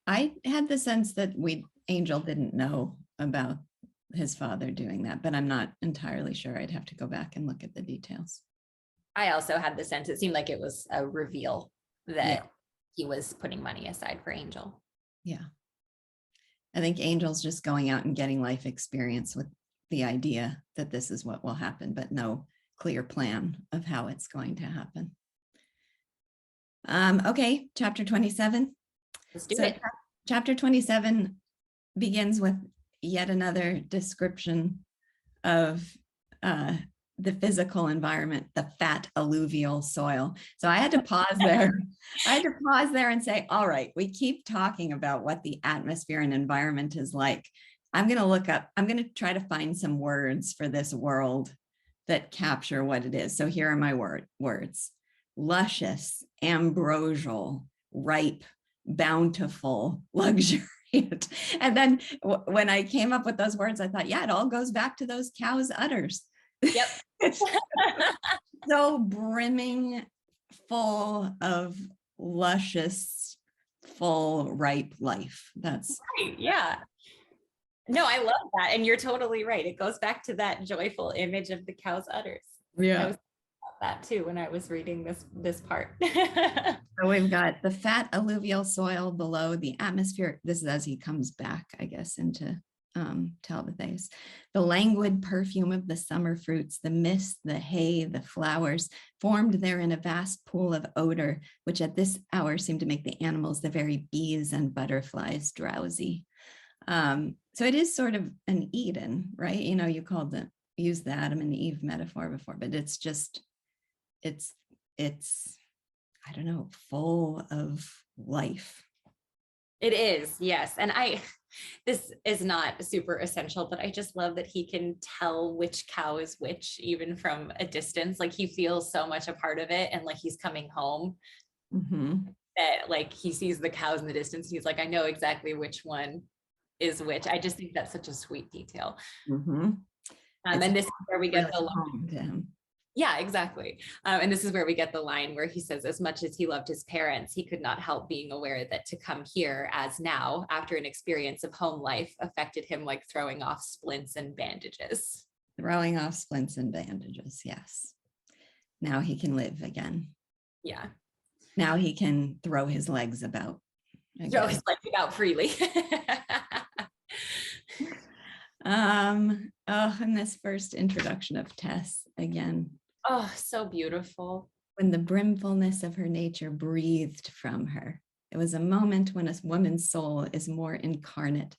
I had the sense that Angel didn't know about his father doing that, but I'm not entirely sure. I'd have to go back and look at the details. I also had the sense, it seemed like it was a reveal that he was putting money aside for Angel. Yeah. I think Angel's just going out and getting life experience with the idea that this is what will happen, but no clear plan of how it's going to happen. Okay, chapter 27. Let's do it. Chapter 27 begins with yet another description of the physical environment, the fat alluvial soil. So I had to pause there. And say, all right, we keep talking about what the atmosphere and environment is like. I'm going to try to find some words for this world that capture what it is. So here are my words: luscious, ambrosial, ripe, bountiful, luxuriant. And then when I came up with those words, I thought, yeah, it all goes back to those cows' udders. Yep. It's so brimming full of luscious, full, ripe life. That's Right. Yeah. No, I love that. And you're totally right. It goes back to that joyful image of the cow's udders. I yeah. was thinking about that too when I was reading this part. So we've got the fat alluvial soil below the atmosphere. This is as he comes back, I guess, into Talbothays. The languid perfume of the summer fruits, the mist, the hay, the flowers, formed there in a vast pool of odor, which at this hour seemed to make the animals, the very bees and butterflies, drowsy. So it is sort of an Eden, right? You know, you used the Adam and Eve metaphor before, but it's just, it's, I don't know, full of life. It is, yes. And this is not super essential, but I just love that he can tell which cow is which, even from a distance. Like he feels so much a part of it. And like he's coming home that like he sees the cows in the distance. He's like, I know exactly which one is which. I just think that's such a sweet detail. And this is where we get the home to him. Yeah, exactly. And this is where we get the line where he says, as much as he loved his parents, he could not help being aware that to come here as now, after an experience of home life, affected him like throwing off splints and bandages. Throwing off splints and bandages, yes. Now he can live again. Yeah. Now he can throw his legs about. Throw his legs about freely. And this first introduction of Tess again. Oh, so beautiful. When the brimfulness of her nature breathed from her. It was a moment when a woman's soul is more incarnate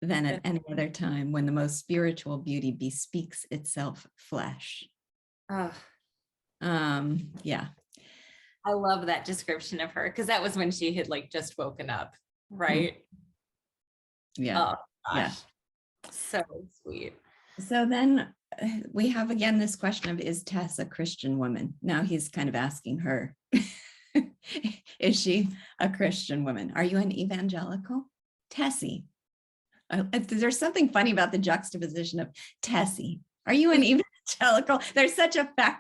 than at any other time, when the most spiritual beauty bespeaks itself flesh. Oh. Yeah. I love that description of her because that was when she had like just woken up, right? Yeah. Oh gosh. Yeah. So sweet. So then we have again this question of, is Tess a Christian woman? Now he's kind of asking her, is she a Christian woman? Are you an evangelical? Tessie. There's something funny about the juxtaposition of Tessie. Are you an evangelical? There's such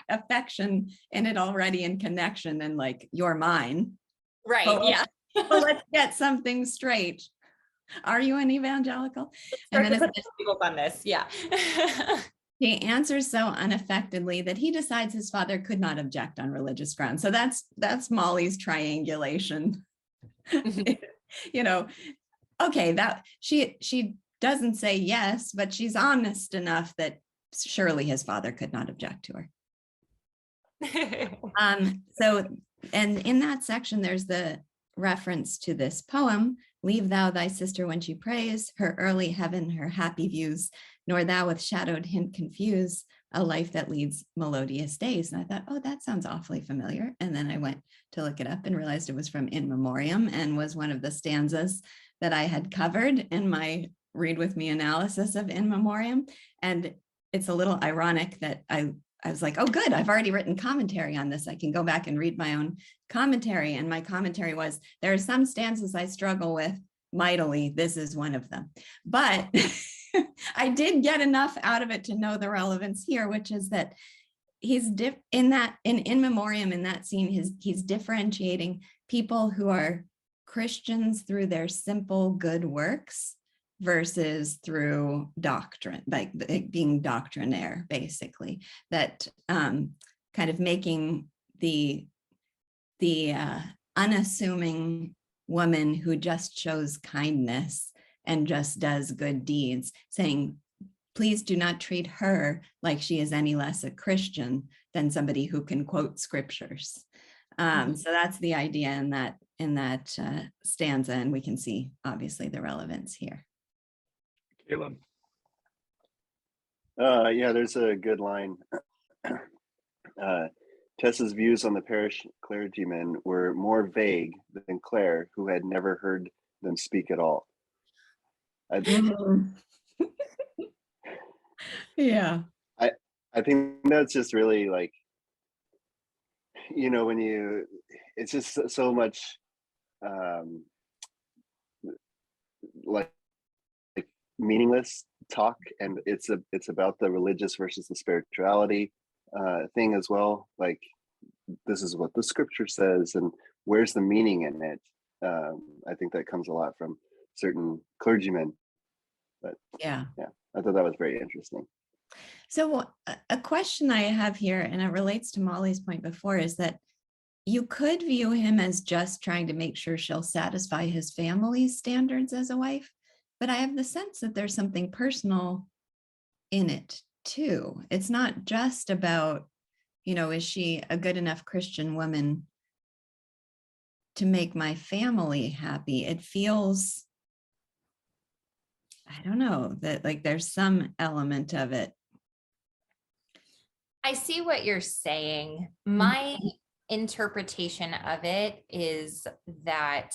affection in it already, and connection, and like, you're mine. Right, yeah. Well, let's get something straight. Are you an evangelical? And then on this, yeah. He answers so unaffectedly that he decides his father could not object on religious grounds. So that's Molly's triangulation. You know, okay, that she doesn't say yes, but she's honest enough that surely his father could not object to her. So, and in that section, there's the reference to this poem, leave thou thy sister when she prays, her early heaven, her happy views, nor thou with shadowed hint confuse a life that leads melodious days. And I thought, oh, that sounds awfully familiar. And then I went to look it up and realized it was from In Memoriam and was one of the stanzas that I had covered in my Read With Me analysis of In Memoriam. And it's a little ironic that I was like, oh, good, I've already written commentary on this. I can go back and read my own commentary. And my commentary was, there are some stanzas I struggle with mightily. This is one of them. But I did get enough out of it to know the relevance here, which is that he's in Memoriam, in that scene, he's differentiating people who are Christians through their simple good works versus through doctrine, like being doctrinaire, basically, that kind of making the unassuming woman who just shows kindness and just does good deeds, saying, please do not treat her like she is any less a Christian than somebody who can quote scriptures. So that's the idea in that stanza, and we can see obviously the relevance here. Caleb. Yeah, there's a good line. Tessa's views on the parish clergymen were more vague than Claire, who had never heard them speak at all. Yeah. I think that's just really like, you know, when it's just so much like meaningless talk, and it's about the religious versus the spirituality thing as well. Like, this is what the scripture says, and where's the meaning in it? I think that comes a lot from certain clergymen. But Yeah. I thought that was very interesting. So a question I have here, and it relates to Molly's point before, is that you could view him as just trying to make sure she'll satisfy his family's standards as a wife, but I have the sense that there's something personal in it too. It's not just about, is she a good enough Christian woman to make my family happy? It feels, I don't know, that like there's some element of it. I see what you're saying. My interpretation of it is that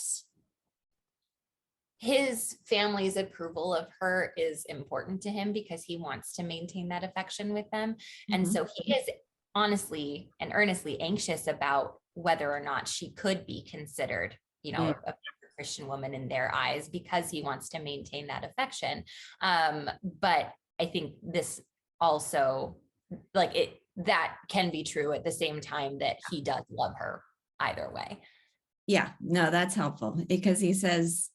his family's approval of her is important to him because he wants to maintain that affection with them. And so he is honestly and earnestly anxious about whether or not she could be considered, a Christian woman in their eyes, because he wants to maintain that affection. But I think this also, that can be true at the same time that he does love her either way. Yeah, no, that's helpful, because he says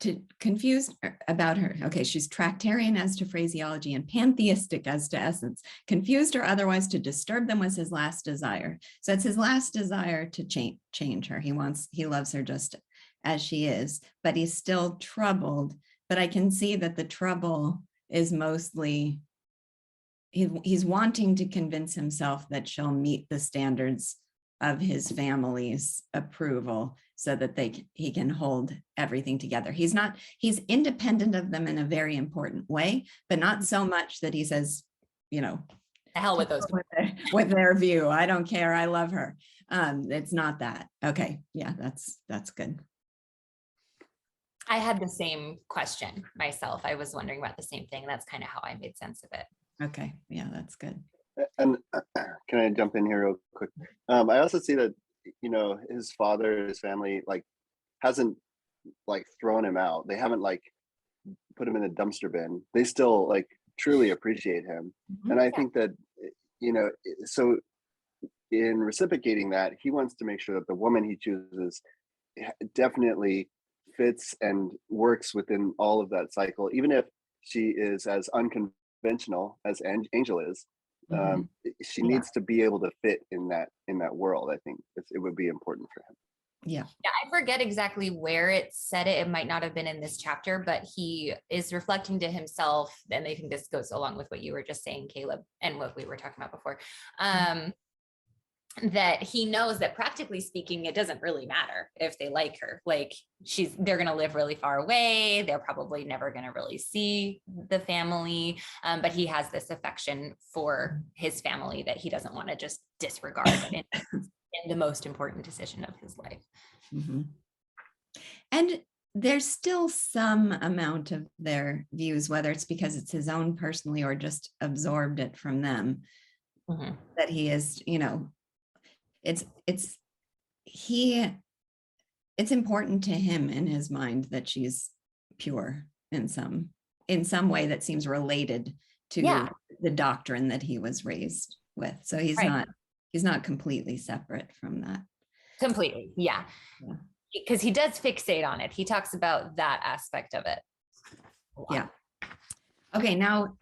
to confuse about her. Okay, she's Tractarian as to phraseology and pantheistic as to essence. Confused or otherwise to disturb them was his last desire. So it's his last desire to change her. He loves her just as she is, but he's still troubled. But I can see that the trouble is mostly he's wanting to convince himself that she'll meet the standards of his family's approval so that he can hold everything together. He's independent of them in a very important way, but not so much that he says, the hell with those with their view. I don't care. I love her. It's not that. Okay. Yeah, that's good. I had the same question myself. I was wondering about the same thing. That's kind of how I made sense of it. Okay. Yeah, that's good. And can I jump in here real quick? I also see that, his father, his family, hasn't thrown him out. They haven't put him in the dumpster bin. They still truly appreciate him. And I think that, so in reciprocating that, he wants to make sure that the woman he chooses definitely fits and works within all of that cycle, even if she is as unconventional as Angel is. She needs to be able to fit in that world. I think it would be important for him. Yeah, I forget exactly where it said it. It might not have been in this chapter, but he is reflecting to himself, and I think this goes along with what you were just saying, Caleb, and what we were talking about before, that he knows that practically speaking, it doesn't really matter if they like her. They're going to live really far away. They're probably never going to really see the family. But he has this affection for his family that he doesn't want to just disregard in the most important decision of his life. And there's still some amount of their views, whether it's because it's his own personally or just absorbed it from them, that he is, it's important to him in his mind that she's pure in some way that seems related to the doctrine that he was raised with. So he's not completely separate from that. Completely. Yeah. Because he does fixate on it. He talks about that aspect of it. Yeah. Okay. Now,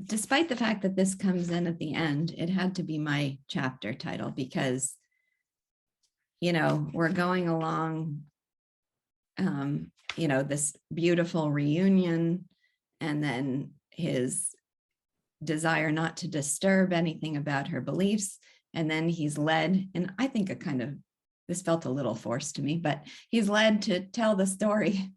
despite the fact that this comes in at the end, it had to be my chapter title because, we're going along, this beautiful reunion, and then his desire not to disturb anything about her beliefs. And then he's led, and I think this felt a little forced to me, but he's led to tell the story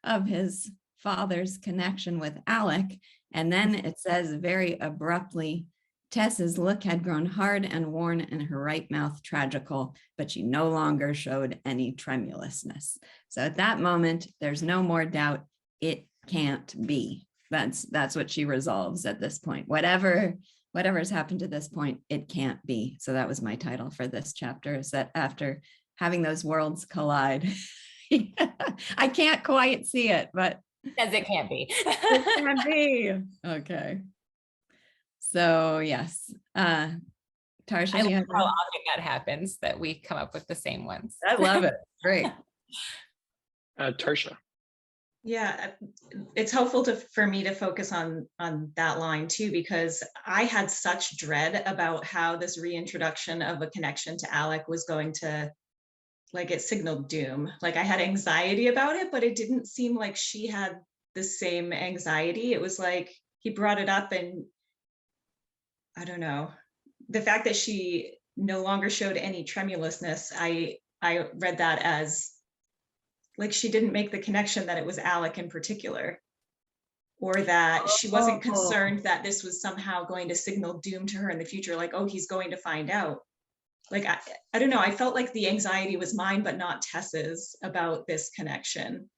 of his father's connection with Alec. And then it says very abruptly, Tess's look had grown hard and worn and her right mouth tragical, but she no longer showed any tremulousness. So at that moment, there's no more doubt. It can't be. That's what she resolves at this point. Whatever's happened to this point, it can't be. So that was my title for this chapter, is that after having those worlds collide, I can't quite see it, but As it can't be. It can be. Okay. So yes, Tarsha, I do you love have how any- often that happens, that we come up with the same ones. I love it. Great. Tarsha. Yeah, it's helpful for me to focus on that line too, because I had such dread about how this reintroduction of a connection to Alec was going to, like, it signaled doom. Like, I had anxiety about it, but it didn't seem like she had the same anxiety. It was like he brought it up, and I don't know, the fact that she no longer showed any tremulousness, I read that as like she didn't make the connection that it was Alec in particular, or that she wasn't concerned that this was somehow going to signal doom to her in the future, like, oh, he's going to find out. Like, I don't know, I felt like the anxiety was mine, but not Tess's about this connection.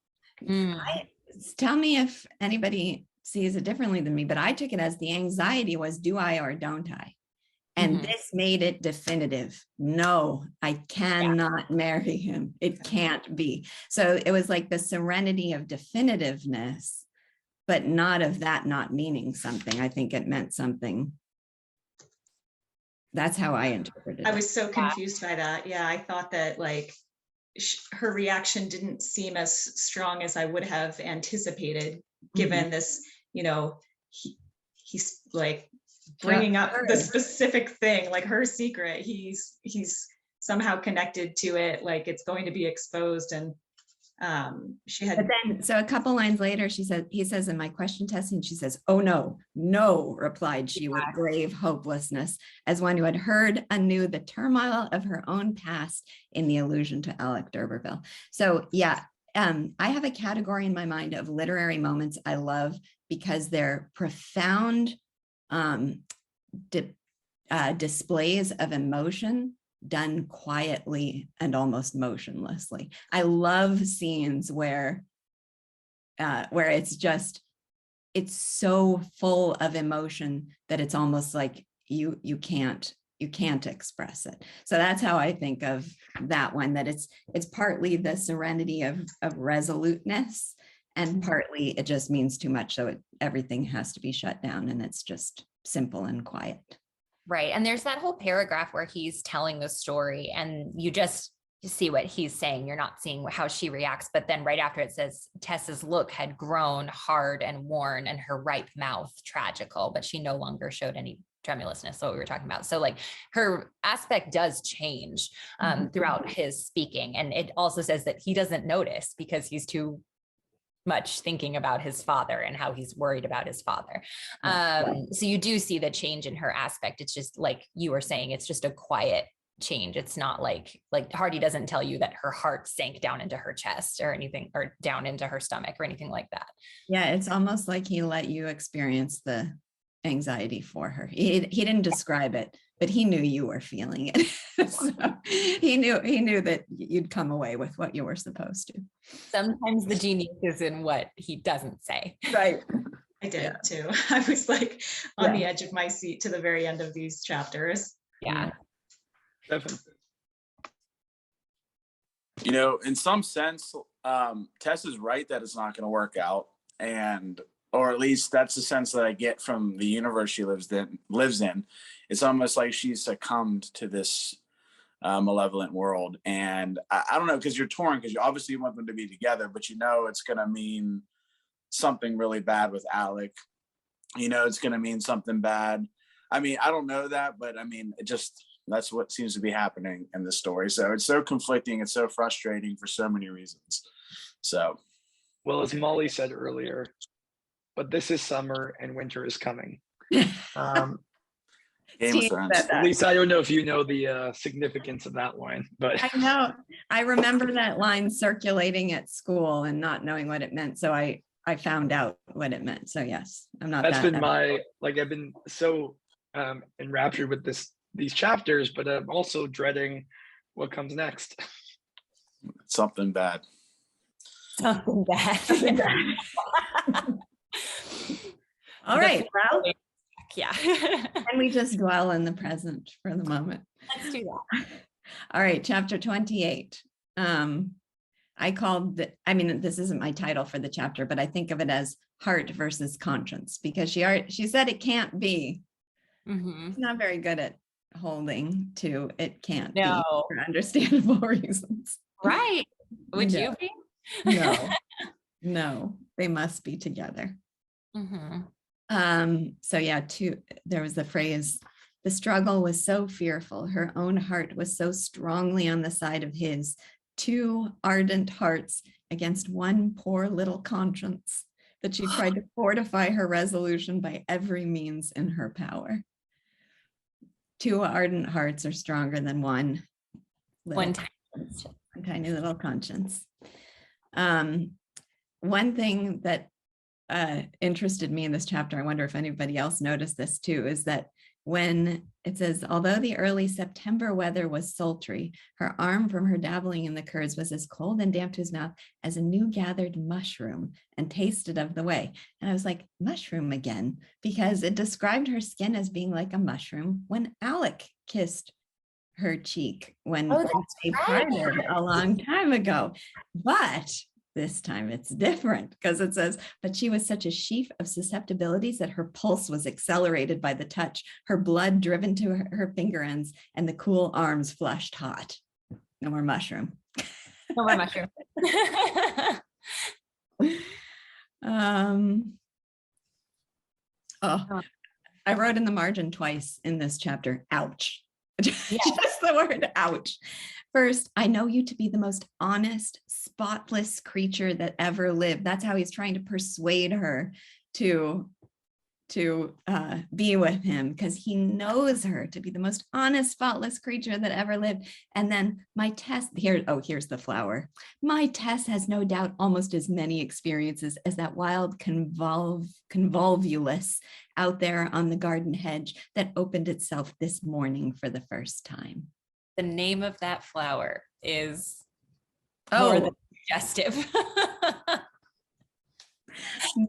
Tell me if anybody sees it differently than me, but I took it as the anxiety was, do I or don't I? And this made it definitive. No, I cannot marry him. It can't be. So it was like the serenity of definitiveness, but not of that not meaning something. I think it meant something. That's how I interpreted it. I was so confused by that. Yeah, I thought that, like, her reaction didn't seem as strong as I would have anticipated, given this, you know, he's like bringing up the specific thing, like her secret. He's somehow connected to it, like it's going to be exposed. And she had, but then, so a couple lines later, he says, in my question testing, she says, oh no, replied she with grave hopelessness, as one who had heard anew the turmoil of her own past in the allusion to Alec d'Urberville. So yeah, I have a category in my mind of literary moments I love because they're profound displays of emotion done quietly and almost motionlessly. I love scenes where it's so full of emotion that it's almost like you can't express it. So that's how I think of that one, that it's partly the serenity of resoluteness, and partly it just means too much, so everything has to be shut down and it's just simple and quiet. Right. And there's that whole paragraph where he's telling the story and you just see what he's saying. You're not seeing how she reacts. But then right after it says Tess's look had grown hard and worn and her ripe mouth tragical, but she no longer showed any tremulousness. So what we were talking about. So like her aspect does change throughout his speaking. And it also says that he doesn't notice because he's too much thinking about his father and how he's worried about his father. So you do see the change in her aspect. It's just like you were saying, it's just a quiet change. It's not like Hardy doesn't tell you that her heart sank down into her chest or anything, or down into her stomach or anything like that. Yeah, it's almost like he let you experience the anxiety for her. He didn't describe it, but he knew you were feeling it. So he knew that you'd come away with what you were supposed to. Sometimes the genius is in what he doesn't say. Right. I did too. I was like on the edge of my seat to the very end of these chapters. Yeah. Definitely. You know, in some sense, Tess is right that it's not going to work out, or at least that's the sense that I get from the universe she lives in. It's almost like she's succumbed to this malevolent world, and I don't know, because you're torn, because you obviously want them to be together, but you know it's going to mean something really bad with Alec. You know it's going to mean something bad. I mean, I don't know that, but I mean, that's what seems to be happening in the story. So it's so conflicting. It's so frustrating for so many reasons. So, well, as Molly said earlier, but this is summer and winter is coming. Game of Thrones. At least I don't know if you know the significance of that line, but I know. I remember that line circulating at school and not knowing what it meant. So I found out what it meant. So yes, I'm not. That's been I've been so enraptured with these chapters, but I'm also dreading what comes next. Something bad. Something bad. All right. Well, yeah. and we just dwell in the present for the moment. Let's do that. All right, chapter 28. I I called the, I mean, this isn't my title for the chapter, but I think of it as heart versus conscience, because she said it can't be. She's not very good at holding to it can't be No. for understandable reasons. Right. Would you be? No, no, they must be together. So yeah, there was the phrase, the struggle was so fearful, her own heart was so strongly on the side of his, two ardent hearts against one poor little conscience, that she tried to fortify her resolution by every means in her power. Two ardent hearts are stronger than one tiny little conscience. One thing that interested me in this chapter, I wonder if anybody else noticed this too, is that when it says, although the early September weather was sultry, her arm from her dabbling in the curds was as cold and damp to his mouth as a new gathered mushroom, and tasted of the way. And I was like, mushroom again, because it described her skin as being like a mushroom when Alec kissed her cheek when they parted a long time ago. But this time it's different, because it says, but she was such a sheaf of susceptibilities that her pulse was accelerated by the touch, her blood driven to her finger ends, and the cool arms flushed hot. No more mushroom. No more mushroom. I wrote in the margin twice in this chapter, ouch. Just the word ouch. First, I know you to be the most honest, spotless creature that ever lived. That's how he's trying to persuade her to be with him, because he knows her to be the most honest, spotless creature that ever lived. And then my Tess, here's the flower. My Tess has no doubt almost as many experiences as that wild convolvulus out there on the garden hedge that opened itself this morning for the first time. The name of that flower is more than suggestive.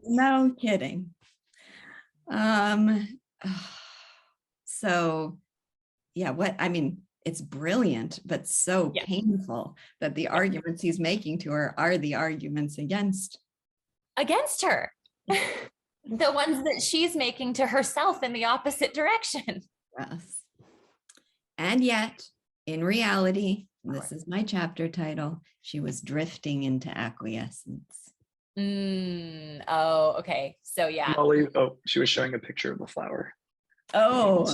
No kidding. So yeah, it's brilliant, but so painful that the arguments he's making to her are the arguments against her. The ones that she's making to herself in the opposite direction. Yes. And yet, in reality, this is my chapter title, she was drifting into acquiescence. Oh, okay. So yeah. Molly, she was showing a picture of the flower. Oh,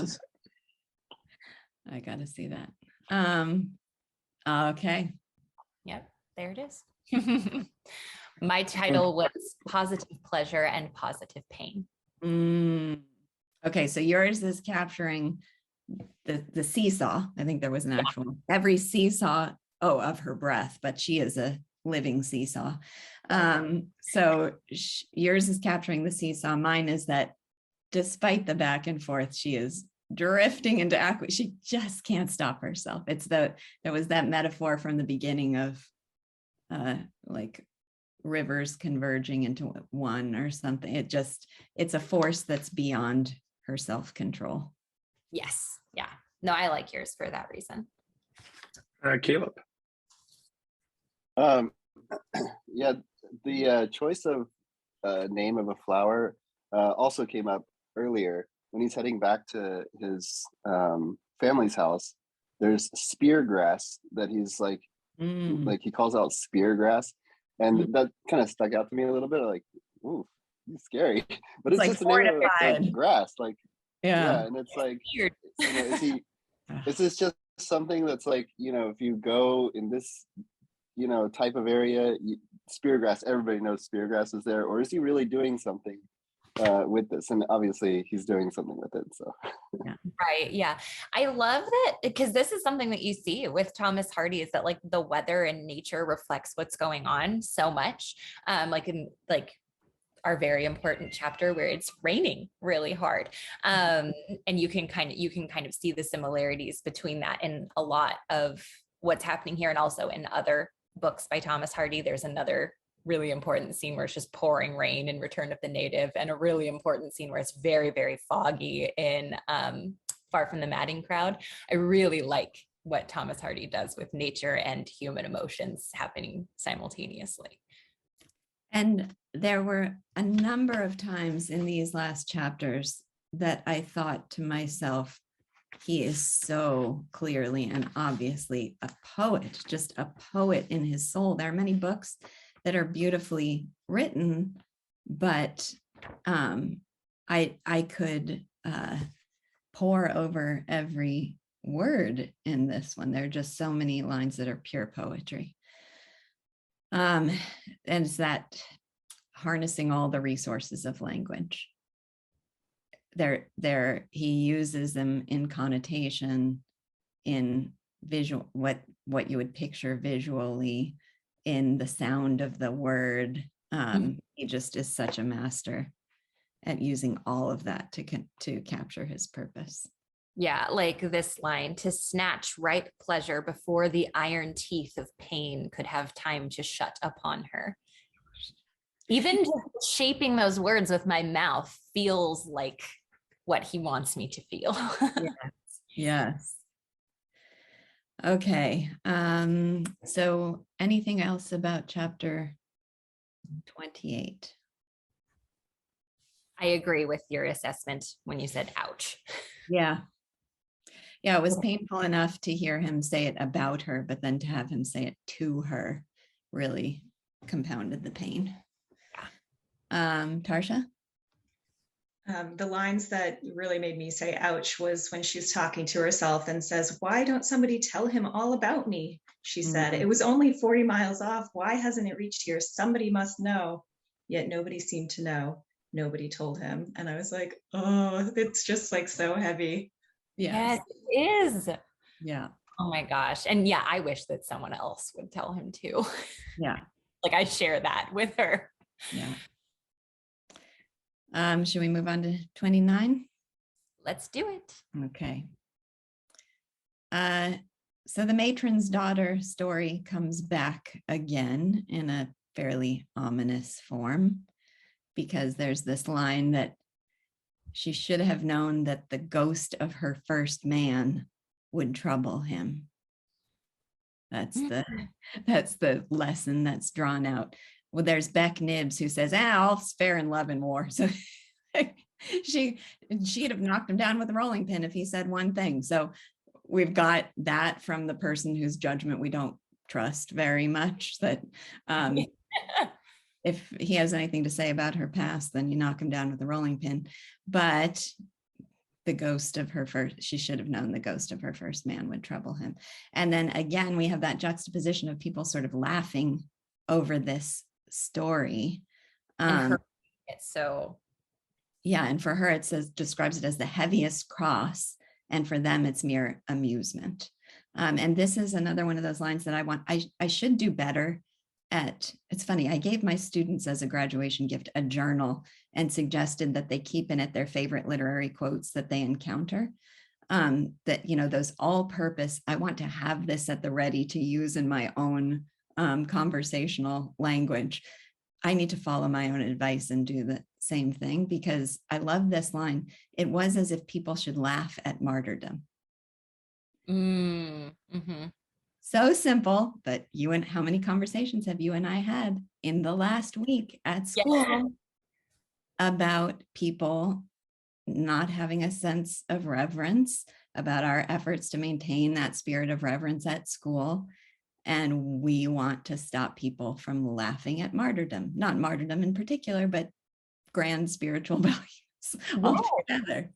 I gotta see that. Okay. Yep, there it is. My title was Positive Pleasure and Positive Pain. Okay, so yours is capturing the seesaw. I think there was an actual every seesaw of her breath, but she is a living seesaw. So yours is capturing the seesaw. Mine is that despite the back and forth, she is drifting into she just can't stop herself. There was that metaphor from the beginning of like rivers converging into one or something. It's a force that's beyond her self-control. Yes. Yeah. No, I like yours for that reason. Caleb. Yeah, the choice of name of a flower also came up earlier when he's heading back to his family's house. There's spear grass that he's like he calls out spear grass, and that kind of stuck out to me a little bit. Like, ooh, it's scary, but it's like just the name of grass. Like, yeah, and it's like, weird. Is this just something that's like, if you go in this type of area, speargrass, everybody knows speargrass is there, or is he really doing something with this? And obviously he's doing something with it. So right. Yeah. I love that, because this is something that you see with Thomas Hardy, is that like the weather and nature reflects what's going on so much. Like in our very important chapter where it's raining really hard. And you can kind of see the similarities between that and a lot of what's happening here. And also in other books by Thomas Hardy, there's another really important scene where it's just pouring rain in Return of the Native, and a really important scene where it's very, very foggy in Far from the Madding Crowd. I really like what Thomas Hardy does with nature and human emotions happening simultaneously. And there were a number of times in these last chapters that I thought to myself, he is so clearly and obviously a poet, just a poet in his soul. There are many books that are beautifully written, but I could pour over every word in this one. There are just so many lines that are pure poetry. And it's that harnessing all the resources of language. He uses them in connotation, in visual, what you would picture visually, in the sound of the word. He just is such a master at using all of that to capture his purpose. Yeah, like this line, to snatch ripe pleasure before the iron teeth of pain could have time to shut upon her. Even just shaping those words with my mouth feels like what he wants me to feel. Yes. Okay. So anything else about chapter 28? I agree with your assessment when you said ouch. Yeah. Yeah, it was painful enough to hear him say it about her, but then to have him say it to her really compounded the pain. Tarsha? The lines that really made me say ouch was when she's talking to herself and says, "Why don't somebody tell him all about me?" She said, "It was only 40 miles off. Why hasn't it reached here? Somebody must know." Yet nobody seemed to know. Nobody told him. And I was like, oh, it's just like so heavy. Yes, it is. Yeah. Oh my gosh. And yeah, I wish that someone else would tell him too. Yeah. Like I share that with her. Yeah. Should we move on to 29? Let's do it. Okay. So the matron's daughter story comes back again in a fairly ominous form, because there's this line that she should have known that the ghost of her first man would trouble him. That's the lesson that's drawn out. Well, there's Beck Nibbs who says, all's fair in love and war. So she'd have knocked him down with a rolling pin if he said one thing. So we've got that from the person whose judgment we don't trust very much, that if he has anything to say about her past, then you knock him down with a rolling pin. But the ghost of her first, she should have known the ghost of her first man would trouble him. And then again, we have that juxtaposition of people sort of laughing over this story. So yeah, and for her, it says, describes it as the heaviest cross, and for them, it's mere amusement. And this is another one of those lines that I should do better at. It's funny, I gave my students as a graduation gift a journal and suggested that they keep in it their favorite literary quotes that they encounter. That, you know, those all-purpose, I want to have this at the ready to use in my own conversational language. I need to follow my own advice and do the same thing, because I love this line. It was as if people should laugh at martyrdom. Mm-hmm. So simple, but how many conversations have you and I had in the last week at school about people not having a sense of reverence, about our efforts to maintain that spirit of reverence at school. And we want to stop people from laughing at martyrdom, not martyrdom in particular, but grand spiritual values altogether.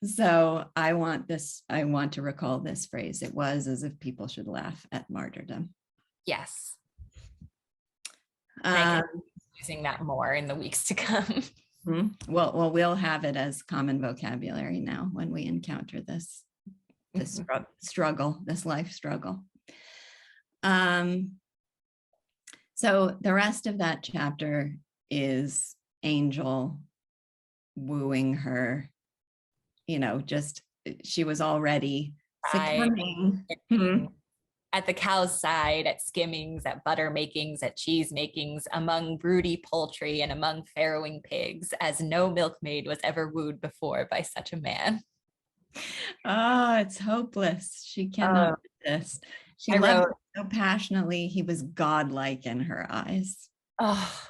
So I want to recall this phrase. It was as if people should laugh at martyrdom. Yes. Using that more in the weeks to come. Well, we'll have it as common vocabulary now when we encounter this struggle, this life struggle. So the rest of that chapter is Angel wooing her, she was already succumbing. At the cow's side, at skimmings, at butter makings, at cheese makings, among broody poultry and among farrowing pigs, as no milkmaid was ever wooed before by such a man. Oh, it's hopeless. She cannot resist. She I loved wrote, him so passionately. He was godlike in her eyes. oh,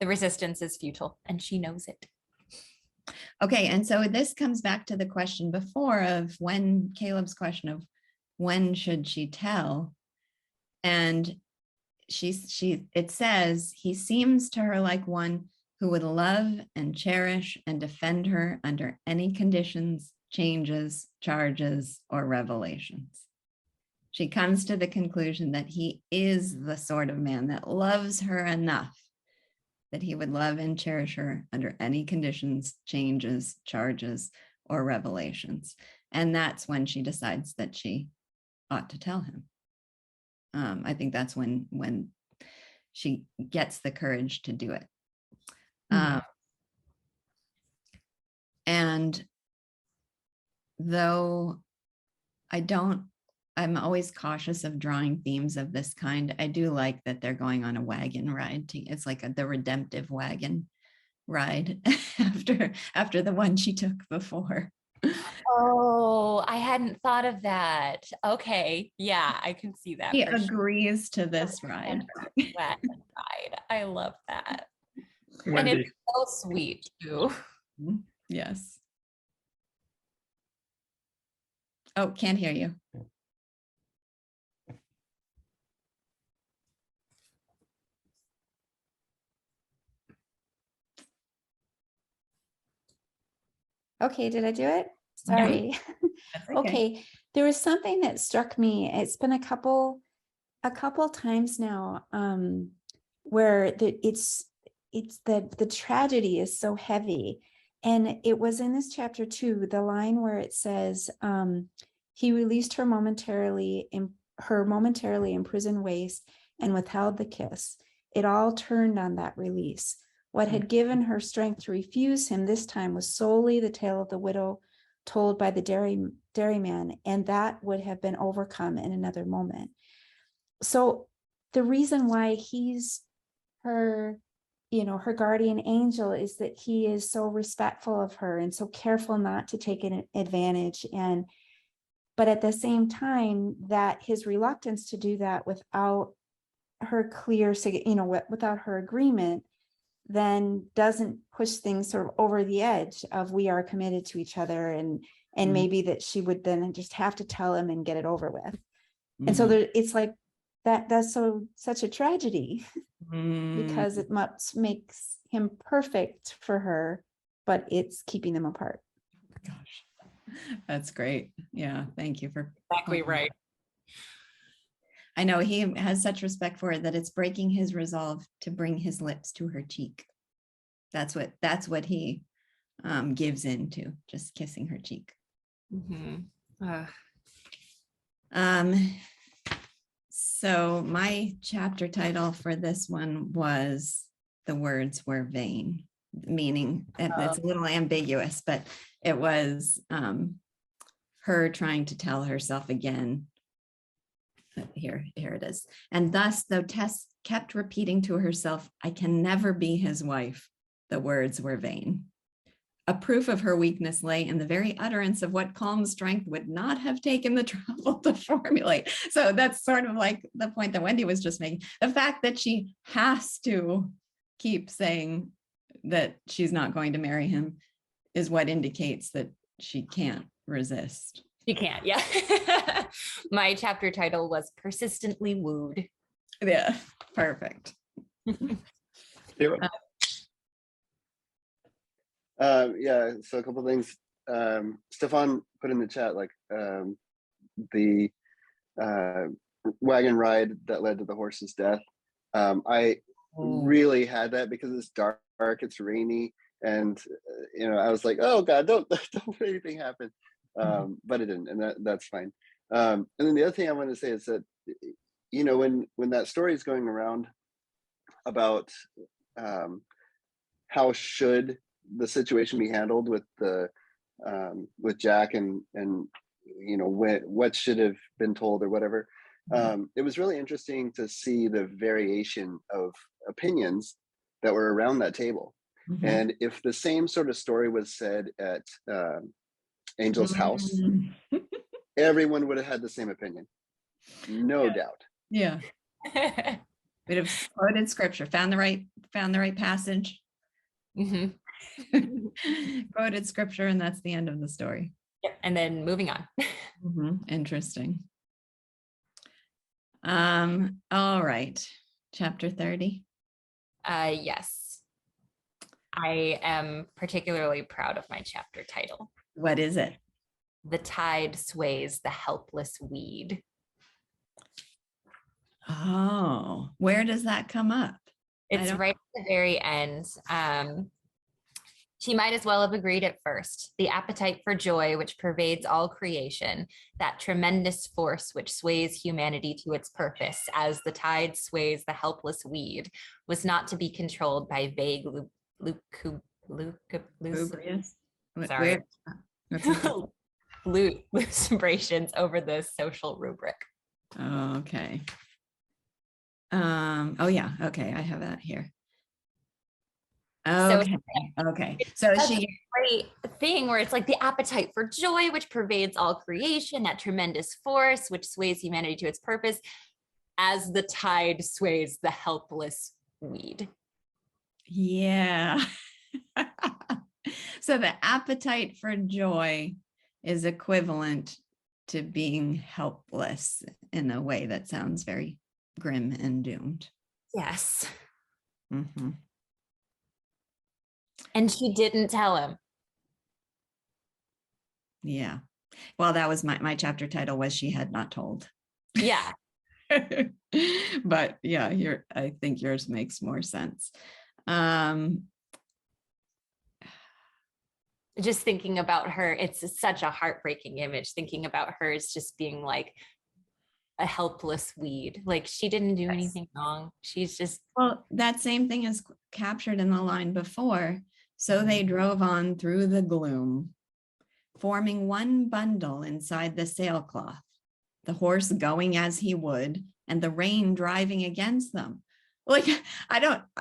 the resistance is futile and she knows it. Okay, and so this comes back to the question before of when Caleb's question of when should she tell? And it says he seems to her like one who would love and cherish and defend her under any conditions, changes, charges, or revelations. She comes to the conclusion that he is the sort of man that loves her enough that he would love and cherish her under any conditions, changes, charges, or revelations. And that's when she decides that she ought to tell him. I think that's when she gets the courage to do it. And though I'm always cautious of drawing themes of this kind, I do like that they're going on a wagon ride. It's like the redemptive wagon ride after the one she took before. Oh, I hadn't thought of that. Okay. Yeah, I can see that. He for sure. agrees to this ride. I love that. Wendy. And it's so sweet too. Yes. Oh, can't hear you. Okay, did I do it? Sorry. That's Okay, there was something that struck me. It's been a couple times now, where it's the tragedy is so heavy. And it was in this chapter 2, the line where it says, he released her momentarily imprisoned waist and withheld the kiss. It all turned on that release. What had given her strength to refuse him this time was solely the tale of the widow told by the dairyman, and that would have been overcome in another moment. So the reason why he's her, her guardian angel is that he is so respectful of her and so careful not to take an advantage. But at the same time, that his reluctance to do that without her clear, without her agreement, then doesn't push things sort of over the edge of we are committed to each other, and maybe that she would then just have to tell him and get it over with. And so it's like that's such a tragedy because it makes him perfect for her, but it's keeping them apart. Gosh, that's great. Yeah, thank you for Exactly right. I know he has such respect for it that it's breaking his resolve to bring his lips to her cheek. That's what he gives into, just kissing her cheek. So my chapter title for this one was "The Words Were Vain," meaning it's a little ambiguous, but it was her trying to tell herself again. Here it is. And thus, though Tess kept repeating to herself, "I can never be his wife," the words were vain. A proof of her weakness lay in the very utterance of what calm strength would not have taken the trouble to formulate. So that's sort of like the point that Wendy was just making. The fact that she has to keep saying that she's not going to marry him is what indicates that she can't resist. You can't, yeah. My chapter title was Persistently Wooed. Yeah, perfect. Yeah, so a couple things. Stefan put in the chat, like the wagon ride that led to the horse's death. I really had that because it's dark, it's rainy, and I was like, oh God, don't let anything happen. But it didn't, and that's fine. And then the other thing I want to say is that when that story is going around about how should the situation be handled with Jack and what should have been told or whatever, it was really interesting to see the variation of opinions that were around that table. And if the same sort of story was said Angel's house, Mm. everyone would have had the same opinion. No Yeah. doubt. Yeah. We'd have quoted scripture, found the right passage, Mhm. quoted scripture, and that's the end of the story. Yep, and then moving on. Interesting. All right. Chapter 30. Yes. I am particularly proud of my chapter title. What is it? The tide sways the helpless weed. Oh, where does that come up? It's right at the very end. She might as well have agreed at first. The appetite for joy which pervades all creation, that tremendous force which sways humanity to its purpose, as the tide sways the helpless weed, was not to be controlled by vague Lugubrious? sorry. What's it? lucubrations over the social rubric. Okay. Oh yeah. Okay, I have that here. Okay. Okay. So That's she a great thing where it's like the appetite for joy, which pervades all creation, that tremendous force which sways humanity to its purpose, as the tide sways the helpless weed. Yeah. So the appetite for joy is equivalent to being helpless in a way that sounds very grim and doomed. Yes. Mm-hmm. And she didn't tell him. Yeah. Well, that was my chapter title was She Had Not Told. Yeah. But yeah, I think yours makes more sense. Just thinking about her, it's such a heartbreaking image. Thinking about her as just being like a helpless weed. Like she didn't do anything wrong. She's just. Well, that same thing is captured in the line before. So they drove on through the gloom, forming one bundle inside the sailcloth, the horse going as he would, and the rain driving against them. Like,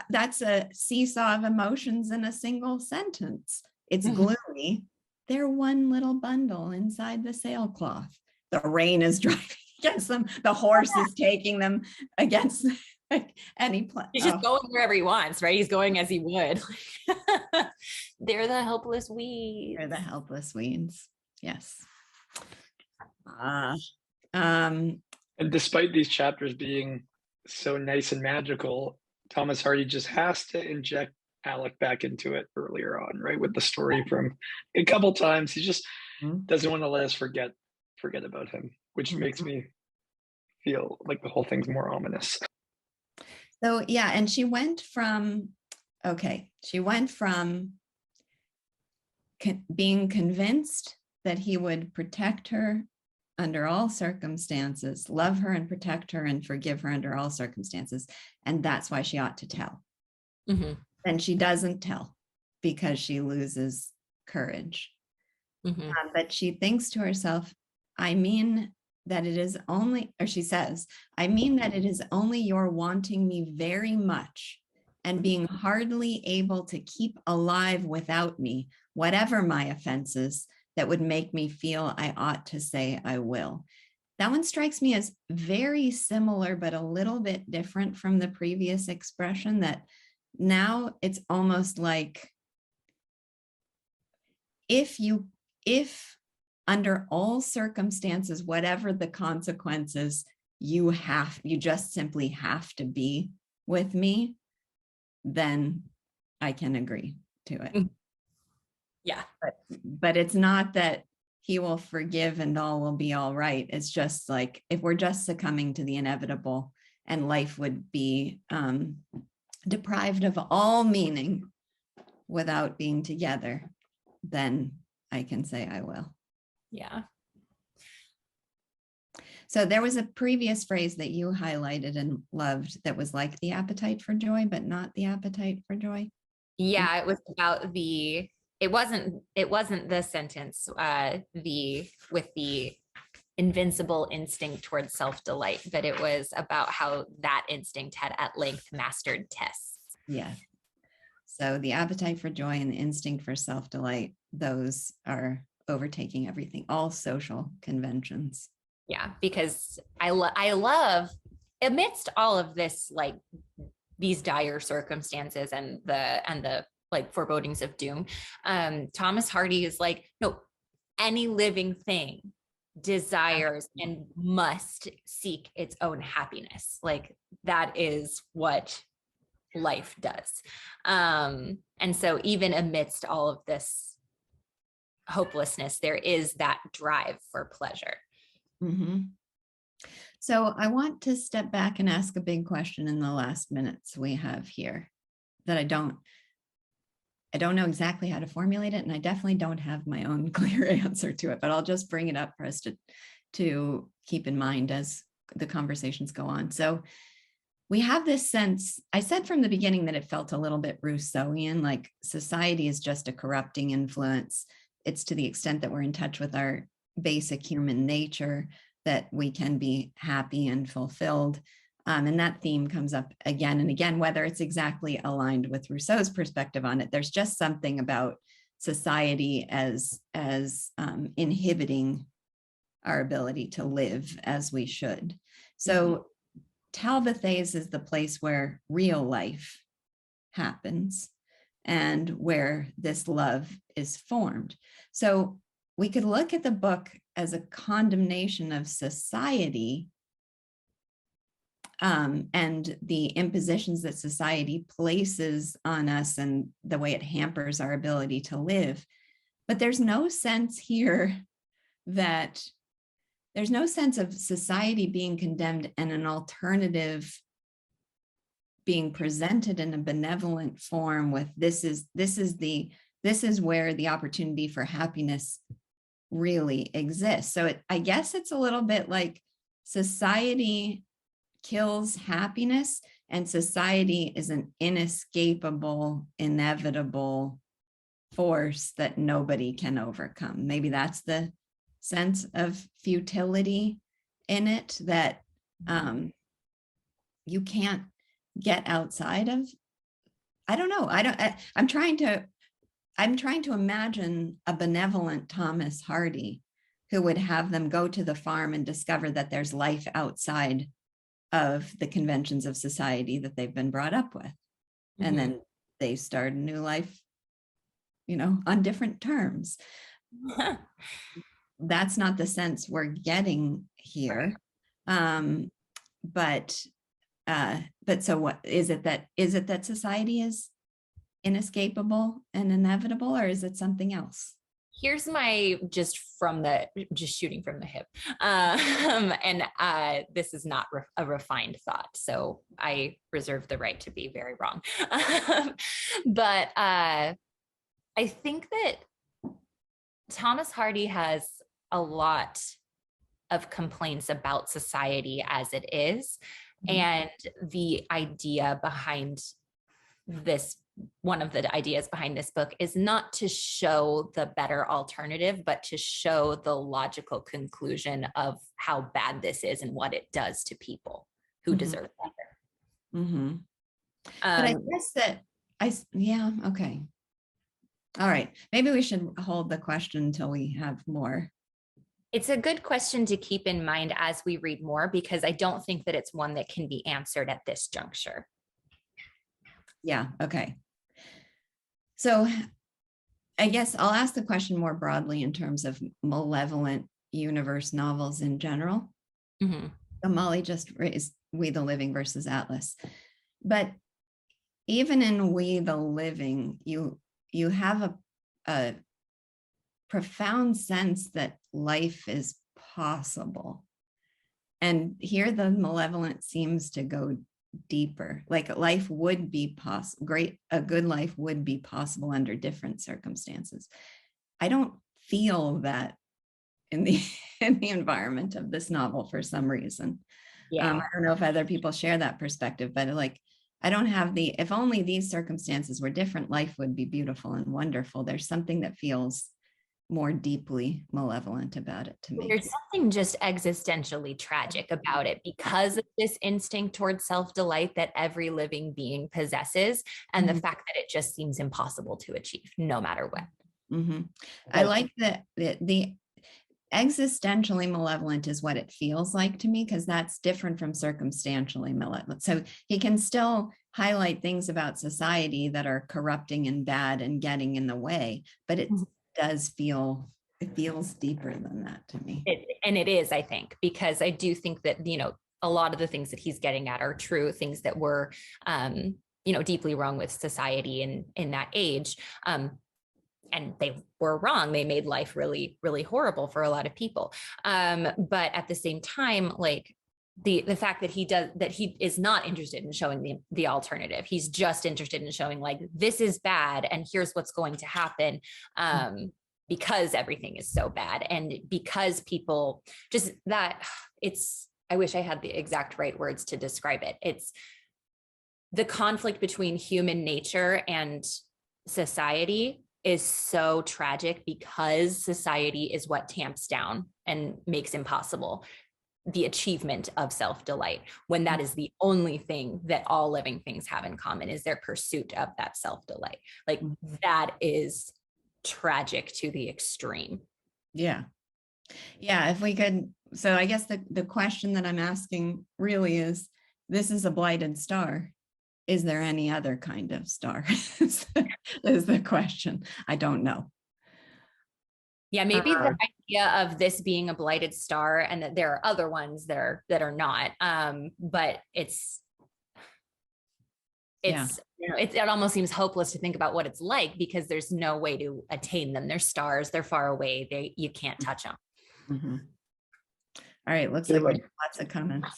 that's a seesaw of emotions in a single sentence. It's gloomy. They're one little bundle inside the sailcloth. The rain is driving against them. The horse is taking them against any place. He's just going wherever he wants, right? He's going as he would. They're the helpless weeds. They're the helpless weeds. Yes. And despite these chapters being so nice and magical, Thomas Hardy just has to inject Alec back into it earlier on, right? With the story from a couple times. He just doesn't want to let us forget about him, which makes me feel like the whole thing's more ominous. So yeah, and she went from being convinced that he would protect her under all circumstances, love her and protect her and forgive her under all circumstances. And that's why she ought to tell. And she doesn't tell because she loses courage. But she thinks to herself, I mean that it is only, or she says, I mean that it is only your wanting me very much and being hardly able to keep alive without me, whatever my offenses, that would make me feel I ought to say I will. That one strikes me as very similar, but a little bit different from the previous expression, that now it's almost like if under all circumstances, whatever the consequences, you just simply have to be with me, then I can agree to it. Yeah. But it's not that he will forgive and all will be all right. It's just like, if we're just succumbing to the inevitable and life would be deprived of all meaning without being together, then I can say I will. Yeah. So there was a previous phrase that you highlighted and loved that was like the appetite for joy, but not the appetite for joy. Yeah, it was about it wasn't the sentence, with the invincible instinct towards self-delight, but it was about how that instinct had at length mastered Tess. Yeah. So the appetite for joy and the instinct for self-delight, those are overtaking everything, all social conventions. Yeah, because I love amidst all of this, like these dire circumstances and the like forebodings of doom, Thomas Hardy is like, no, any living thing desires and must seek its own happiness. Like that is what life does. And so even amidst all of this hopelessness, there is that drive for pleasure. Mm-hmm. So I want to step back and ask a big question in the last minutes we have here that I don't know exactly how to formulate it, and I definitely don't have my own clear answer to it, but I'll just bring it up for us to keep in mind as the conversations go on. So we have this sense, I said from the beginning that it felt a little bit Rousseauian, like society is just a corrupting influence. It's to the extent that we're in touch with our basic human nature that we can be happy and fulfilled. And that theme comes up again and again, whether it's exactly aligned with Rousseau's perspective on it. There's just something about society as inhibiting our ability to live as we should. So Talbothays is the place where real life happens and where this love is formed. So we could look at the book as a condemnation of society and the impositions that society places on us and the way it hampers our ability to live. But there's no sense here that there's no sense of society being condemned and an alternative being presented in a benevolent form with this is where the opportunity for happiness really exists. So I guess it's a little bit like society kills happiness and society is an inescapable, inevitable force that nobody can overcome. Maybe that's the sense of futility in it, that you can't get outside of. I don't know. I'm trying to imagine a benevolent Thomas Hardy who would have them go to the farm and discover that there's life outside of the conventions of society that they've been brought up with. And then they start a new life, on different terms. That's not the sense we're getting here. But so what is it that society is inescapable and inevitable, or is it something else? Here's my just shooting from the hip. And this is not a refined thought, so I reserve the right to be very wrong. But I think that Thomas Hardy has a lot of complaints about society as it is. And the idea behind this, one of the ideas behind this book is not to show the better alternative, but to show the logical conclusion of how bad this is and what it does to people who deserve better. But I guess that okay. All right. Maybe we should hold the question until we have more. It's a good question to keep in mind as we read more, because I don't think that it's one that can be answered at this juncture. Yeah. Okay. So I guess I'll ask the question more broadly in terms of malevolent universe novels in general. So Molly just raised We the Living versus Atlas. But even in We the Living, you have a profound sense that life is possible. And here the malevolent seems to go deeper, like life would be possible. A good life would be possible under different circumstances. I don't feel that in the environment of this novel for some reason. I don't know if other people share that perspective, but I don't have if only these circumstances were different, life would be beautiful and wonderful. There's something that feels more deeply malevolent about it to me. There's something just existentially tragic about it because of this instinct towards self-delight that every living being possesses, and the fact that it just seems impossible to achieve no matter what. I like that the existentially malevolent is what it feels like to me, because that's different from circumstantially malevolent. So he can still highlight things about society that are corrupting and bad and getting in the way, but it does feel, it feels deeper than that to me. And it is, I think, because I do think that, you know, a lot of the things that he's getting at are true things that were, you know, deeply wrong with society in that age. And they were wrong. They made life really, really horrible for a lot of people. But at the same time, like the fact that he is not interested in showing the alternative. He's just interested in showing like, this is bad and here's what's going to happen. Because everything is so bad. And because people just that I wish I had the exact right words to describe it. It's the conflict between human nature and society is so tragic, because society is what tamps down and makes impossible the achievement of self-delight, when that is the only thing that all living things have in common, is their pursuit of that self-delight. Like that is tragic to the extreme. Yeah. If we could, so I guess the question that I'm asking really is, this is a blighted star. Is there any other kind of star? is the question. I don't know. Yeah, maybe the idea of this being a blighted star and that there are other ones that are not. But it's you know, it almost seems hopeless to think about what it's like, because there's no way to attain them. They're stars, they're far away, you can't touch them. All right, looks like we have lots of comments.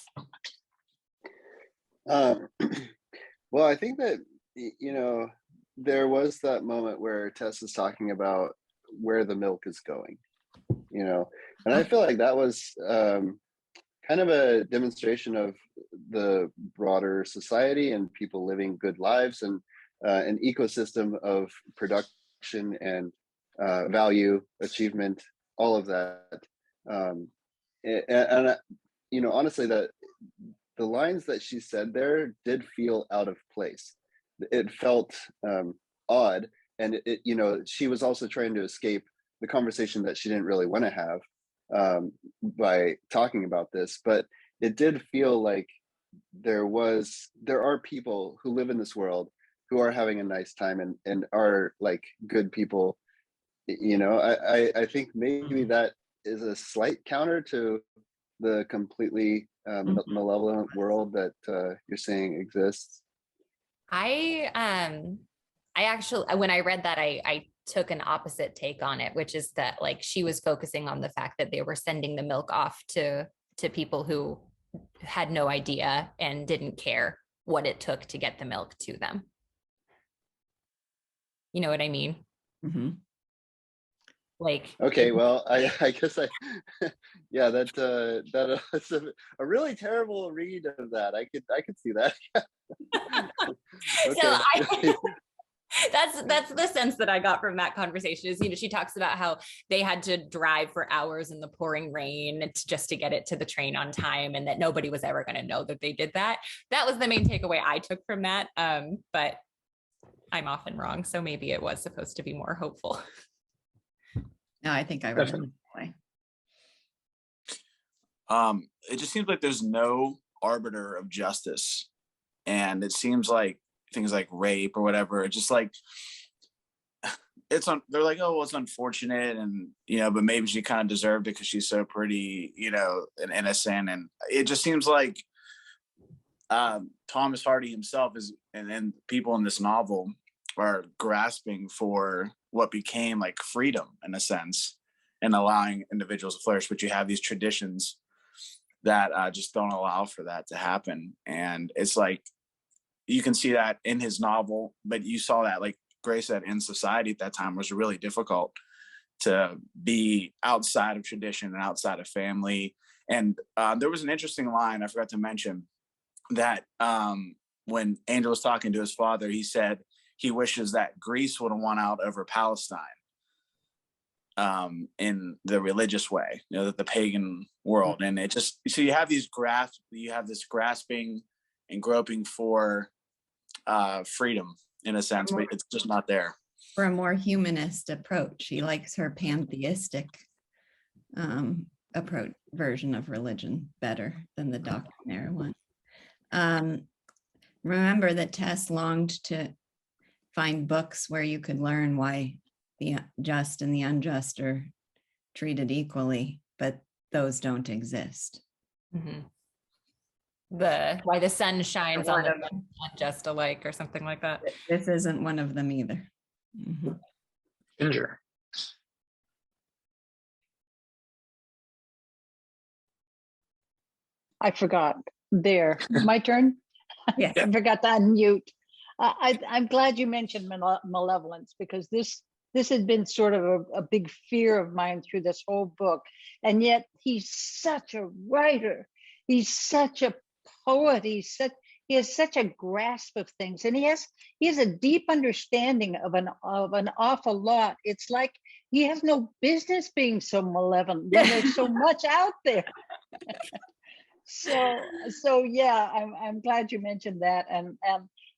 Well, I think that, you know, there was that moment where Tess is talking about where the milk is going, you know, and I feel like that was kind of a demonstration of the broader society and people living good lives, and an ecosystem of production and value, achievement, all of that. And you know, honestly, that the lines that she said there did feel out of place. It felt odd, and it, you know, she was also trying to escape the conversation that she didn't really want to have by talking about this. But it did feel like there are people who live in this world who are having a nice time and are like good people. You know, I think maybe that is a slight counter to the completely malevolent world that you're saying exists. I actually, when I read that, I took an opposite take on it, which is that like she was focusing on the fact that they were sending the milk off to people who had no idea and didn't care what it took to get the milk to them. You know what I mean? Like, okay, well, I guess yeah, that's a really terrible read of that. I could see that. So that's the sense that I got from that conversation. Is, you know, she talks about how they had to drive for hours in the pouring rain just to get it to the train on time, and that nobody was ever going to know that they did that. That was the main takeaway I took from that. But I'm often wrong, so maybe it was supposed to be more hopeful. No, I think I read it that way. It just seems like there's no arbiter of justice, and it seems like things like rape or whatever, it's just like they're like, oh well, it's unfortunate, and you know, but maybe she kind of deserved it because she's so pretty, you know, and innocent. And it just seems like Thomas Hardy himself is, and people in this novel are grasping for what became like freedom in a sense, and allowing individuals to flourish. But you have these traditions that just don't allow for that to happen. And it's like, you can see that in his novel, but you saw that, like Grace said, in society at that time was really difficult to be outside of tradition and outside of family. And there was an interesting line I forgot to mention, that when Angel was talking to his father, he said he wishes that Greece would have won out over Palestine in the religious way, you know, the pagan world. And it just, so you have this grasping and groping for freedom in a sense, but it's just not there. for a more humanist approach. He likes her pantheistic approach version of religion better than the doctrinaire one. Remember that Tess longed to find books where you could learn why the just and the unjust are treated equally, but those don't exist. Mhm. Why the sun shines on the unjust alike, or something like that. This isn't one of them either. Mhm. Ginger. I forgot. There, my turn. Yes. I forgot to unmute. I'm glad you mentioned malevolence, because this has been sort of a big fear of mine through this whole book. And yet he's such a writer. He's such a poet. He has such a grasp of things, and he has a deep understanding of an awful lot. It's like he has no business being so malevolent when there's so much out there. So yeah, I'm glad you mentioned that, and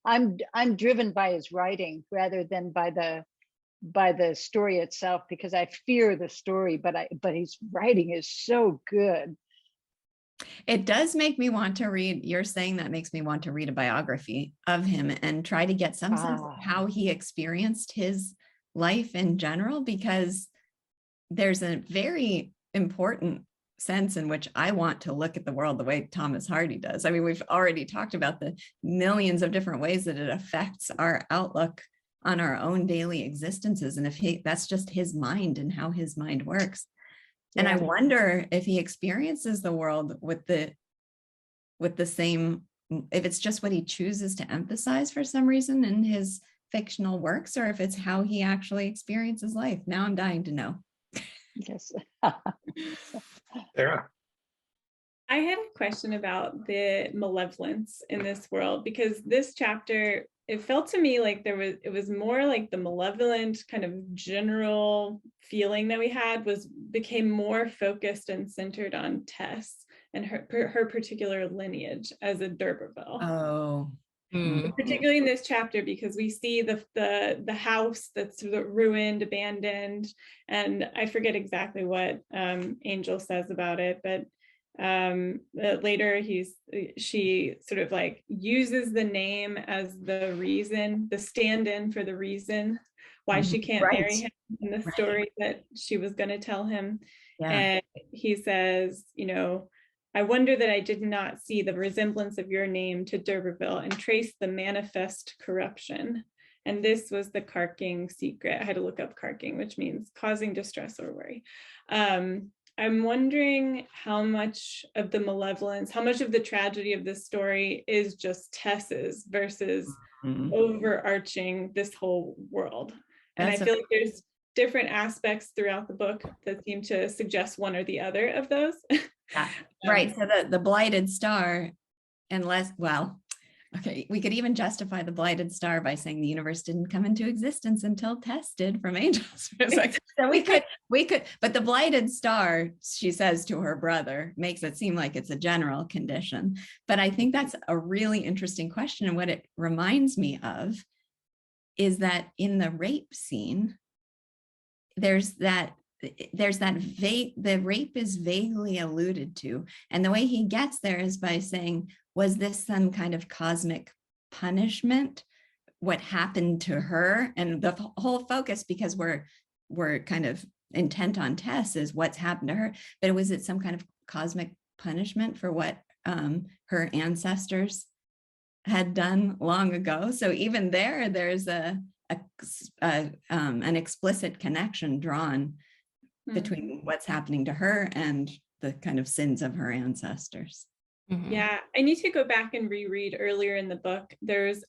I'm driven by his writing rather than by the story itself, because I fear the story, but his writing is so good. It does make me want to read. You're saying that makes me want to read a biography of him and try to get some sense of how he experienced his life in general, because there's a very important sense in which I want to look at the world the way Thomas Hardy does. I mean, we've already talked about the millions of different ways that it affects our outlook on our own daily existences. And if that's just his mind and how his mind works. And I wonder if he experiences the world with the same, if it's just what he chooses to emphasize for some reason in his fictional works, or if it's how he actually experiences life. Now I'm dying to know. Yes. Sarah. I had a question about the malevolence in this world, because this chapter, it felt to me like it was more like the malevolent kind of general feeling that we had became more focused and centered on Tess and her particular lineage as a D'Urberville. Oh. Particularly in this chapter, because we see the house that's ruined, abandoned, and I forget exactly what Angel says about it, but later she sort of like uses the name as the stand-in for the reason why she can't marry him in the story that she was going to tell him. And he says, I wonder that I did not see the resemblance of your name to D'Urberville and trace the manifest corruption. And this was the carking secret. I had to look up carking, which means causing distress or worry. I'm wondering how much of the malevolence, how much of the tragedy of this story is just Tess's versus overarching this whole world. And I feel like there's different aspects throughout the book that seem to suggest one or the other of those. Yeah. Right. So the blighted star, okay, we could even justify the blighted star by saying the universe didn't come into existence until Tess did from angels. So we could, but the blighted star, she says to her brother, makes it seem like it's a general condition. But I think that's a really interesting question. And what it reminds me of is that in the rape scene, the rape is vaguely alluded to. And the way he gets there is by saying, was this some kind of cosmic punishment? What happened to her? And the whole focus, because we're kind of intent on Tess, is what's happened to her. But was it some kind of cosmic punishment for what her ancestors had done long ago? So even there's an explicit connection drawn between what's happening to her and the kind of sins of her ancestors. Yeah, I need to go back and reread earlier in the book. There's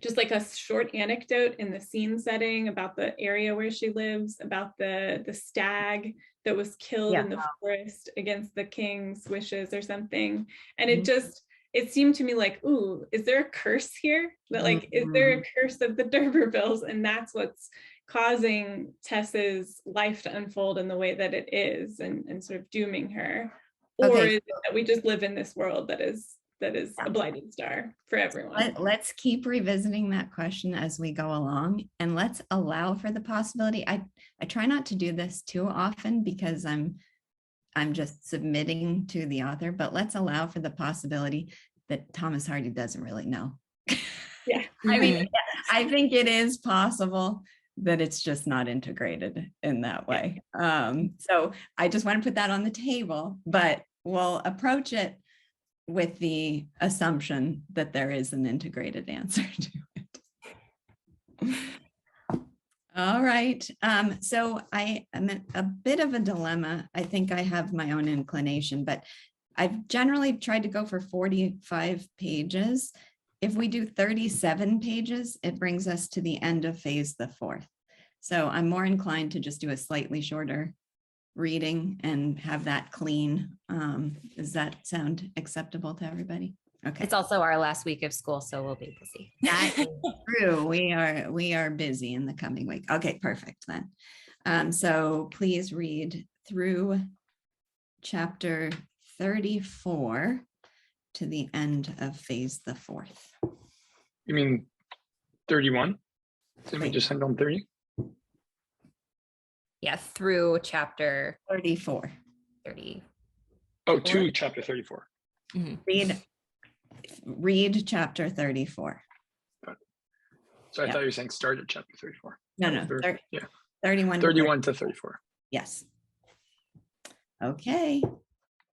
just like a short anecdote in the scene setting about the area where she lives, about the stag that was killed in the forest against the king's wishes or something. And it seemed to me like, ooh, is there a curse here? That like, is there a curse of the D'Urbervilles? And that's what's causing Tess's life to unfold in the way that it is, and sort of dooming her. Or is it that we just live in this world that is that is a blinding star for everyone. Let's keep revisiting that question as we go along, and let's allow for the possibility. I try not to do this too often because I'm just submitting to the author, but let's allow for the possibility that Thomas Hardy doesn't really know. Yeah. I mean, I think it is possible that it's just not integrated in that way. So I just want to put that on the table, but we'll approach it with the assumption that there is an integrated answer to it. All right. So I am in a bit of a dilemma. I think I have my own inclination, but I've generally tried to go for 45 pages. If we do 37 pages, it brings us to the end of phase the 4th. So I'm more inclined to just do a slightly shorter reading and have that clean. Does that sound acceptable to everybody? Okay. It's also our last week of school, so we'll be busy. That is true. We are busy in the coming week. Okay, perfect then. So please read through chapter 34 to the end of phase the 4th. You mean 31? Did we just end on 30? Yeah, through chapter 34. 30. Oh, to chapter 34. Mm-hmm. Read chapter 34. So I thought you were saying start at chapter 34. No, yeah. 31. 31 to 34. Yes. Okay.